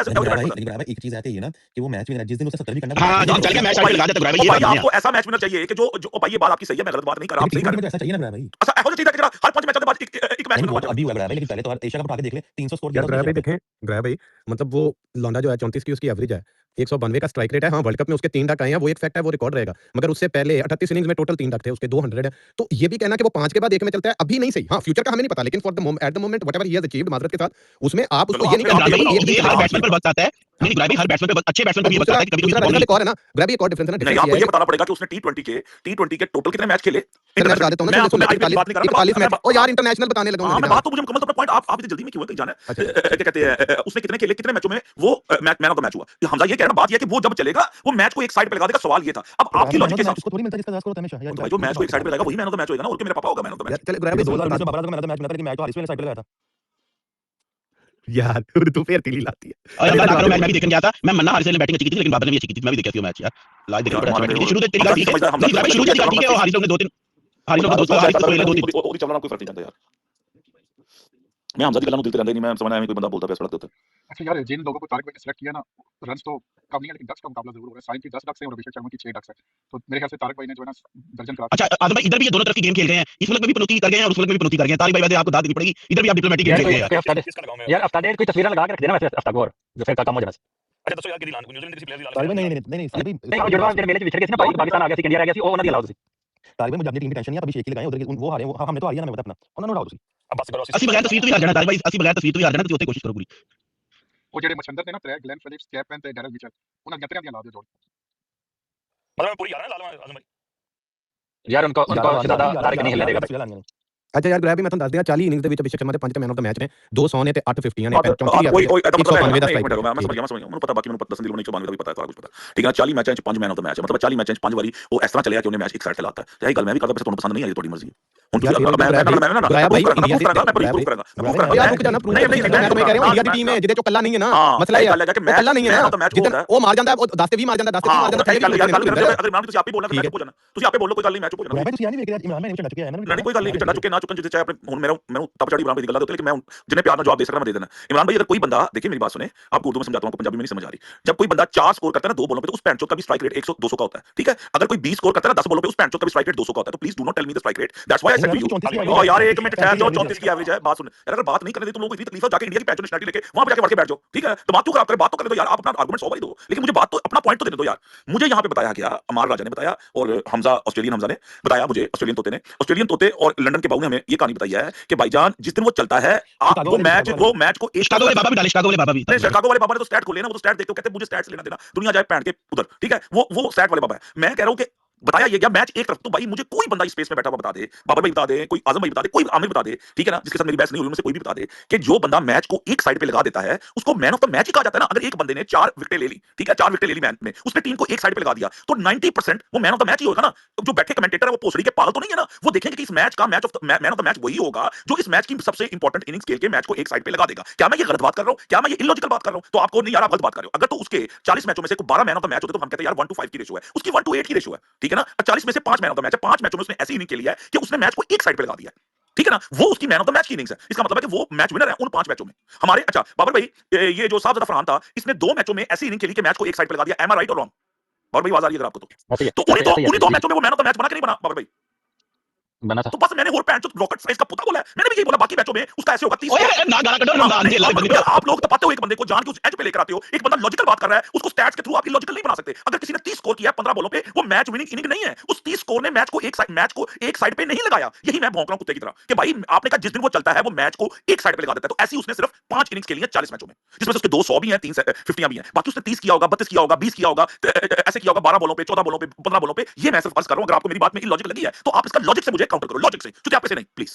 है। एक चीज आती है ना कि वो मैच में जिस दिन उसे 70 भी करना हां जब चल गया मैच लगा देता ग्राफ ये आपको ऐसा मैच विनर चाहिए कि जो भाई ये बात आपकी सही है, मैं गलत बात नहीं कर रहा, आप सही कर रहे हैं। ऐसा चाहिए ना भाई। अच्छा एहो जी चीज है कि हर 5 मैचों के बाद एक मैच में अभी हुआ भाई, लेकिन पहले तो एशिया कप उठा के देख ले 300 स्कोर यार ग्रैब भाई देखें, ग्रैब भाई मतलब वो लौंडा जो है 34 की उसकी एवरेज है, 192 का स्ट्राइक रेट है। हाँ वर्ल्ड कप में उसके 3 डक आए हैं, वो एक फैक्ट है, वो रिकॉर्ड रहेगा। मगर उससे पहले 38 इनिंग्स में टोटल 3 डक थे, उसके 200 है। तो ये भी कहना कि वो 5 के बाद 1 में चलता है अभी नहीं सही। हाँ फ्यूचर का हमें नहीं पता, लेकिन for the moment at the moment whatever he has achieved माजरत के साथ उसमें आप उसको ये नहीं कह सकते हर बैट्समैन पर वक्त आता है। नहीं ग्राफ हर बैट्समैन पे अच्छे बैट्समैन पे ये वक्त आता है कि कभी एक और है ना ग्रैब, एक और डिफरेंस है ना, नहीं आपको ये बताना पड़ेगा कि उसने टी20 के टोटल कितने मैच खेले। इंटरनेशनल बता देता हूं ना 41 मैच। ओ यार इंटरनेशनल बताने लगा हूं मैं बात तो मुझे मुकम्मल अपना पॉइंट आप इतनी जल्दी में क्यों जाना है। क्या कहते हैं उसने कितने खेले कितने मैचों में वो मैन ऑफ द मैच हुआ। हमजा ये कह रहा बात ये है कि वो जब चलेगा वो मैच को एक साइड पे लगा देगा। सवाल ये था अब आपकी लॉजिक के साथ उसको थोड़ी मिलता है जिसका 10 करोड़ हमेशा यार भाई जो मैच को एक साइड पे लगाएगा वही मैन ऑफ द मैच होगा ना, और कि मेरा पापा होगा मैन ऑफ द मैच। चल ग्रैब 2019 में बाबरा का मैन ऑफ द मैच मिला था, लेकिन मैच तो हारिस वाले साइड पे लगाया था यार तू फिर तिली लाती है। और यार मैच मैं भी देखने गया था, मैं मन्ना हारिस ने बैटिंग अच्छी की थी लेकिन बाबर ने भी अच्छी की थी। मैं भी देखा था मैच यार लाइव देखा बड़ा अच्छा। शुरू से तेरी बात ठीक है, नहीं शुरू से ठीक है, और हारिस लोग ने 2-3 हारिस लोग दोस्त हारिस को ले 2-3 और चलना कोई फर्क नहीं पड़ता यार। मैं हमजा की गल्लां दिल ते रहंदे नहीं, मैं समझना है कोई बंदा बोलता है सड़क पे। अच्छा यार जिन लोगों को तारिक भाई ने सिलेक्ट किया ना, रन्स तो कम नहीं है लेकिन डक्स का मुकाबला जरूर हो रहा है। साइम की 10 डक्स हैं और अभिषेक शर्मा की 6 डक्स हैं, तो मेरे ख्याल से तारिक भाई ने जो है ना दर्जन करा। अच्छा आजम भाई इधर भी ये दोनों तरफ की गेम खेल रहे हैं, इस मुल्क में भी पनौती कर गए हैं और उस मुल्क में भी पनौती कर गए हैं। तारिक भाई वैसे आपको दाद देनी पड़ेगी, इधर भी आप डिप्लोमेटिक गेम खेल रहे हैं यार आफ्टर डेट कोई तस्वीर लगा के रख देना वैसे आफ्टर गोर जो फिर काम हो जाना। अच्छा दसो यार किसी न्यूजीलैंड किसी प्लेयर तारिक भाई नहीं नहीं जुड़वा मेरे मेले विछड़ गए थे ना, पाकिस्तान आ गया थी, इंडिया रह गया थी, वो ना दिया लाओ। तारिक भाई मुझे अपनी टीम की टेंशन नहीं है, अभिषेक की लगाए उधर वो हारे, वो हमने तो हारी है ना, मैं बता अपना उन्होंने उड़ाओ अब बस करो असली बगैर तस्वीर तो भी हार जाना तारिक भाई, असली बगैर तस्वीर तो भी हार जाना, तो जोते कोशिश करो पूरी। वो जेडे मछंदर ने ना ट्रैक ग्लेन फिलिप्स कैपन ते डैरल मिचेल उन्हें जतरे दिया ला दियो जोड़। मतलब पूरी यार ना लाल आजम भाई यार उनको ज्यादा तारिक नहीं हिलने देगा। अच्छा यार ग्रैब भी मैं ਤੁਹਾਨੂੰ ਦੱਸ ਦਿਆਂ 40 ਇਨਿੰਗਸ ਦੇ ਵਿੱਚ ਅਭਿਸ਼ੇਕ ਸ਼ਰਮਾ ਦੇ 5 ਤੇ ਮੈਨ ਆਫ ਦਾ ਮੈਚ ਨੇ, 200 ਨੇ ਤੇ 8 50 ਨੇ, 34 कोई मतलब 192 ਦਾ मैं स्ट्राइक। समझ गया मैंने पता बाकी मैंने पता संदीप ने 192 का भी पता है, सारा कुछ पता ठीक है। 40 मैचों 5 मैन ऑफ द मैच मतलब 40 मैचों 5 बारी वो इस तरह चलेगा कि उन्हें मैच एक साइड से लाता है। यही गल मैं भी करता, ਤੁਹਾਨੂੰ पसंद नहीं आई, ਤੁਹਾਡੀ मर्जी ਹੁਣ यार मैं कह रहा हूं इंडिया की टीम है ਜਿਹਦੇ ਚੋਂ ਕੱਲਾ ਨਹੀਂ ਹੈ ਨਾ, ਮਸਲਾ ਇਹ ਹੈ ਕਿ ਕੱਲਾ ਨਹੀਂ ਹੈ ਨਾ, ਜਿੱਦਾਂ ਉਹ ਮਾਰ ਜਾਂਦਾ 10 ਤੇ 20 ਮਾਰ ਜਾਂਦਾ 10 ਤੇ 20 ਮਾਰ ਜਾਂਦਾ। अगर इमरान ਤੁਸੀਂ ਆਪੇ ਬੋਲਣਾ ਤਾਂ ਮੈਚ ਹੋ ਜਾਣਾ, ਤੁਸੀਂ ਆਪੇ ਬੋਲੋ ਕੋਈ ਗੱਲ ਨਹੀਂ ਮੈਚ ਹੋ ਜਾਣਾ। ਤੁਸੀਂ ਯਾਰ ਨਹੀਂ ਵੇਖ ਇਮਰਾਨ ਨੇ ਚੜਾ ਚੁੱਕਿਆ ਹੈ नहीं कोई गल नहीं चढ़ा चुके ना चुकन जिसे चाहे अपने हुन मैं तब चढ़ी इमरान भाई की गल होती है, लेकिन मैं जिन्हें प्यार ना जवाब दे सकता मैं दे देना। इमरान भाई अगर कोई बंदा देखिए मेरी बात सुने, आपको उर्दू में समझाता हूं, पंजाबी में नहीं समझ आ रही। जब कोई बंदा 4 स्कोर करता है ना 2 बॉलों पे तो उस पैंचों का भी स्ट्राइक रेट 100-200 का होता है, ठीक है। अगर कोई 20 स्कोर करता है ना 10 बॉलों पे उस पैंचों का भी स्ट्राइक रेट 200 का होता है। तो please do not tell me the strike rate, that's why I said to you. ओ यार एक मिनट ठहर जाओ, 34 की एवरेज है, बात सुन यार। अगर बात नहीं करने दी तुम लोगों को इतनी तकलीफ है, जाके इंडिया की पैंचों नेशनलिटी लेके वहां पे जाके बढ़ के बैठ जाओ, ठीक है। दिमाग तो खराब करे, बात तो करने दो यार, आप अपना आर्गुमेंट 100 बारी दो, लेकिन मुझे बात तो अपना पॉइंट तो देने दो यार। मुझे यहाँ पे बताया गया, अमार राजा ने बताया और हमजा ऑस्ट्रेलियन हमजा ने बताया मुझे, ऑस्ट्रेलियन तोते ने, ऑस्ट्रेलियन तोते और लंदन के बाबू ने हमें ये कहानी बताई है कि भाईजान जिस दिन वो चलता है आप वो मैच को शिकागो वाले बाबा भी डाले, शिकागो वाले बाबा भी शिकागो वाले बाबा ने तो स्टैट खोले ना, वो तो स्टैट देखते कहते मुझे स्टैट्स लेना देना, दुनिया जाए पैंट के उधर, ठीक है। वो स्टैट वाले बाबा है। मैं कह रहा हूं कि बताया ये, या मैच एक तरफ। तो भाई मुझे कोई बंदा इस स्पेस में बैठा हुआ बता दे, बाबर भाई बता दे, कोई आजम भाई बता दे, कोई आमिर बता दे, ठीक है ना, जिसके साथ मेरी बहस नहीं हुई उनमें से कोई भी बता दे कि जो बंदा मैच को एक साइड पे लगा देता है उसको मैन ऑफ द मैच ही कहा जाता है ना। अगर एक बंदे ने 4 विकेटें ले ली, ठीक है, 4 विकेटें ले ली मैच में, उसने टीम को एक साइड पे लगा दिया, तो 90% वो मैन ऑफ द मैच ही होगा ना। तो जो बैठे कमेंटेटर है वो पोसड़ी के पागल तो नहीं है ना, वो देखेंगे कि इस मैच का मैन ऑफ द मैच वही होगा जो इस मैच की सबसे इंपॉर्टेंट इनिंग्स खेल के मैच को एक साइड पे लगा देगा। क्या मैं ये गलत बात कर रहा हूं? क्या मैं ये इलॉजिकल बात कर रहा हूं? तो आपको नहीं यार, आप गलत बात कर रहे हो। अगर तो उसके 40 मैचों में से 12 मैन ऑफ द मैच होते तो हम कहते हैं यार 1-5 की रेशियो है, उसकी 1-8 की रेशियो है, ठीक है ना। 40 में से 5 मैन ऑफ द मैच है, 5 मैचों में उसने ऐसी इनिंग खेली है कि उसने मैच को एक साइड पे लगा दिया है, ठीक है ना। वो उसकी मैन ऑफ द मैच की इनिंग्स है। इसका मतलब है कि वो मैच विनर है उन 5 मैचों में। हमारे अच्छा बाबर भाई, ये जो साहब फरहान था, इसने 2 मैचों में ऐसी इनिंग खेली कि मैच को एक साइड पे लगा दिया। एम आई राइट और रॉन्ग? बाबर भाई आवाज आ रही है अगर आपको तो उन्हीं 2 मैचों में वो मैन ऑफ द मैच बना के नहीं बना बाबर भाई? बना था। तो बस मैंने और पैंट रॉकेट साइज का पुता बोला है, मैंने भी यही बोला। बाकी मैचों में उसका ऐसे होगा 30। ना गाना कटो ना गाना यार आप लोग तपाते हो एक बंदे को, जान के उस एज पे लेकर आते हो। एक बंदा लॉजिकल बात कर रहा है, उसको स्टैट्स के थ्रू आप इलॉजिकल नहीं बना सकते। अगर किसी ने 30 स्कोर किया 15 बॉलों पे, वो मैच विनिंग इनिंग नहीं है। उस 30 स्कोर ने मैच को एक साइड पे नहीं लगाया। यही मैं भौंक रहा हूं कुत्ते की तरह कि भाई आपने कहा जिस दिन वो चलता है वो मैच को एक साइड पे लगा देता है। तो ऐसी उसने सिर्फ 5 इनिंग्स खेली है 40 मैचों में, जिसमें से उसके 200 भी हैं, 3 50 भी हैं। बाकी उसने 30 किया होगा, 32 किया होगा, 20 किया होगा, ऐसे किया होगा 12 बॉलों पे, 14 बॉलों पे, 15 बॉलों पे। ये मैं सिर्फ अर्ज कर रहा हूं। अगर आपको मेरी बात में इलॉजिक लगी है तो आप इसका लॉजिक से मुझे काउंटर करो, लॉजिक से, चुतियापे से नहीं, प्लीज।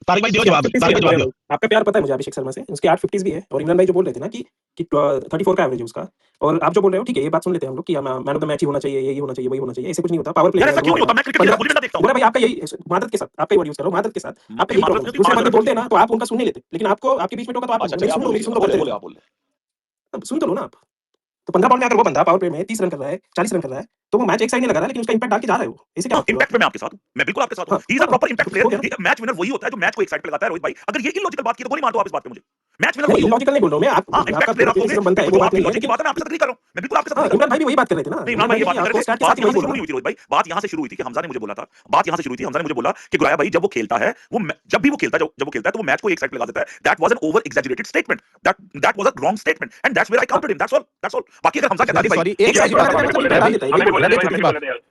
तारिक भाई दियो जवाब, तारिक भाई जवाब दो। आपका प्यार पता है मुझे अभिषेक शर्मा से, उसके 8 50s भी है। और इमरान भाई जो बोल रहे थे ना कि 34 का एवरेज है उसका, और आप जो बोल रहे हो ठीक है, ये बात सुन लेते हैं हम लोग कि मैन ऑफ द मैच ही होना चाहिए, ये होना चाहिए, वही होना चाहिए। ऐसे कुछ नहीं होता। पावर प्ले ऐसा क्यों नहीं होता? मैं क्रिकेट पूरी देखता हूं भाई, आपका यही मादत के साथ, आपका वर्ड यूज करो, मादत के साथ आपका यही प्रॉब्लम। दूसरे बंदे बोलते हैं ना तो आप उनका सुन नहीं लेते, लेकिन आपको आपके बीच में टोका तो आप सुन तो लो ना। आप सुन तो लो ना आप। तो 15 बॉल में अगर वो बंदा पावर प्ले में 30 रन कर रहा है, 40 रन कर रहा है, तो वो मैच एक साइड नहीं लगा रहा है, लेकिन उसका इंपैक्ट आके जा रहा है। वो ऐसे क्या इंपैक्ट पे मैं आपके साथ हूं, मैं बिल्कुल आपके साथ हूं। He is a proper impact player. Match winner वही होता है जो मैच को एक साइड पे लगाता है। रोहित भाई अगर ये इलॉजिकल बात की तो गोली मार दो आप इस बात पे मुझे। मैच विनर वही लॉजिकल नहीं बोल रहा हूं मैं। आप इंपैक्ट प्लेयर आपको बनता है वो बात नहीं है, लॉजिक की बात है, मैं आपके साथ एग्री कर रहा हूं। मैं बिल्कुल आपके साथ इमरान भाई भी वही बात कर रहे थे ना। इमरान भाई ये बात कर रहे थे। बात यहां से शुरू नहीं हुई थी रोहित भाई, बात यहां से शुरू हुई थी कि हमजा ने मुझे बोला था, बात यहां से शुरू हुई थी। हमजा ने मुझे बोला कि गुराया भाई जब वो खेलता है, वो जब भी वो खेलता है, जब वो खेलता है तो वो मैच को एक साइड पे लगा देता है। That was an over exaggerated statement, that was a wrong statement and that's where I countered him. That's all. बाकी अगर हमजा कहता है भाई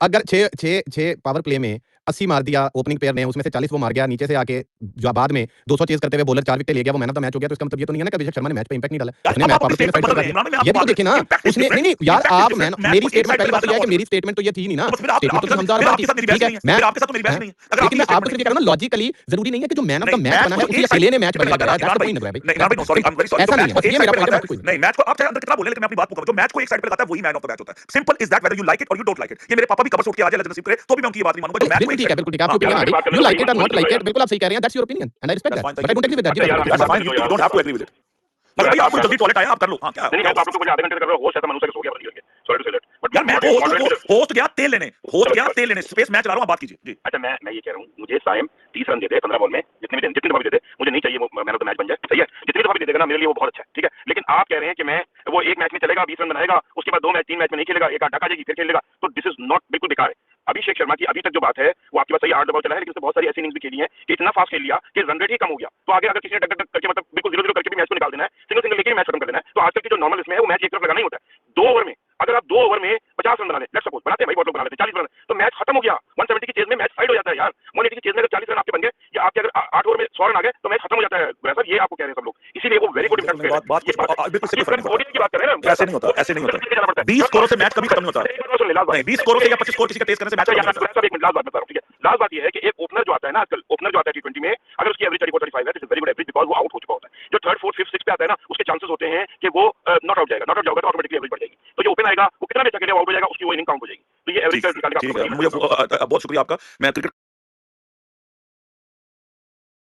अगर 6 पावर प्ले में 80 मार दिया ओपनिंग पेयर ने, उसमें से 40 वो मार गया, नीचे से आके जो बाद में 200 चेज करते हुए बॉलर 4 विकेट ले गया, वो मैन ऑफ द मैच हो गया। तो इसका मतलब ये तो नहीं है ना कि अभिषेक शर्मा ने मैच पे इंपैक्ट नहीं डाला, उसने मैच पावर प्ले में साइड कर दिया। ये भी तो देखिए ना उसने। नहीं यार आप मेरी स्टेटमेंट, पहली बात ये है कि मेरी स्टेटमेंट तो ये थी नहीं ना, स्टेटमेंट तो समझा रहा था, ठीक है। मैं आपके साथ मेरी बहस नहीं है, लेकिन मैं आपको सिर्फ ये कह रहा हूं ना, लॉजिकली जरूरी नहीं है कि जो मैन ऑफ द मैच बना है उसके अकेले ने मैच बनाया है। दैट्स कोई नहीं है भाई। नहीं sorry, I am very sorry. ऐसा नहीं है, ये मेरा पॉइंट है। नहीं मैच को आप चाहे अंदर कितना बोले, लेकिन मैं अपनी बात को जो मैच को एक साइड पे लगाता है वही मैन ऑफ द मैच होता है। Simple is that, whether you like it और यू डोंट लाइक इट। ये मेरे पापा भी कवर उठ के आ जाए नसीब करे तो भी मैं उनकी बात नहीं मानूंगा। जो मैच बिल्कुल ठीक है, बिल्कुल ठीक है, आपकी ओपिनियन आ गई। यू लाइक इट और नॉट लाइक इट, बिल्कुल आप सही कह रहे हैं। That's your opinion and I respect that, but I don't agree with that. You don't have to agree with it. मगर भाई आपको जल्दी टॉयलेट आया, आप कर लो। हां क्या नहीं आप तो मुझे आधे घंटे कर रहे हो, होस्ट है तो मनुष्य के सो गया बंदी करके। Sorry to say that, but यार मैं होस्ट गया तेल लेने, स्पेस मैच ला रहा हूं, बात कीजिए जी। अच्छा मैं ये कह रहा हूं, मुझे साइम 30 रन दे दे 15 बॉल में, जितने दफा भी दे दे, मुझे नहीं चाहिए वो मैन ऑफ द मैच बन जाए, सही है। जितनी दफा भी दे देगा ना मेरे लिए वो बहुत अच्छा है, ठीक है। लेकिन आप कह रहे हैं कि मैं वो एक मैच में चलेगा, 20 रन बनाएगा, उसके बाद 2 मैच 3 मैच में नहीं खेलेगा, एक आठ ढका जाएगी फिर खेलेगा, तो दिस इज नॉट, बिल्कुल बेकार है। अभिषेक शर्मा की अभी तक जो बात है वो आपके पास सही 8 बॉल चला है, लेकिन उसने बहुत सारी ऐसी इनिंग्स भी खेली है कि इतना फास्ट खेल लिया कि रन रेट ही कम हो गया। तो आगे अगर किसी ने टक टक करके मतलब बिल्कुल 0-0 करके भी मैच को निकाल देना है, सिंगल लेके मैच खत्म कर देना है, तो आजकल की जो नॉर्मल इसमें है वो मैच एक तरफ लगाना ही होता है। 2 ओवर में अगर आप 2 ओवर में 50 रन बना ले, लेट्स सपोज बनाते हैं भाई, बहुत लोग बना लेते हैं 40 रन, तो मैच खत्म हो गया। 170 की चेज में मैच साइड हो जाता है यार। 180 की चेज में अगर 40 रन आपके बन गए या आपके अगर 8 ओवर में 100 रन आ गए तो मैच खत्म हो जाता है। सर ये आपको कह रहे हैं सब लोग, इसीलिए वो वेरी गुड इम्पैक्ट बात बिल्कुल सही फर्क की बात कर रहे हैं ना। ऐसे नहीं होता, ऐसे नहीं होता। 20 स्कोरों से मैच कभी खत्म नहीं होता नहीं। 20 स्कोरों से या 25 स्कोर किसी का तेज करने से मैच खत्म नहीं होता। एक मिनट लास्ट बात बता रहा हूं, ठीक है। लास्ट बात ये है कि एक ओपनर जो आता है ना आजकल, ओपनर जो आता है टी20 में, अगर उसकी एवरेज 34-35 है, this is very good average, because वो आउट हो चुका होता है। जो 3rd 4th 5th 6th पे आता है ना, उसके चांसेस होते हैं कि वो नॉट आउट जाएगा तो ऑटोमेटिकली एवरेज बढ़ जाएगी। तो जो ओपन आएगा वो कितना भी अच्छा खेले आउट हो जाएगा, उसकी वो इनिंग काउंट हो जाएगी। तो ये एवरेज का निकालने का मुझे बहुत शुक्रिया आपका। मैं क्रिकेट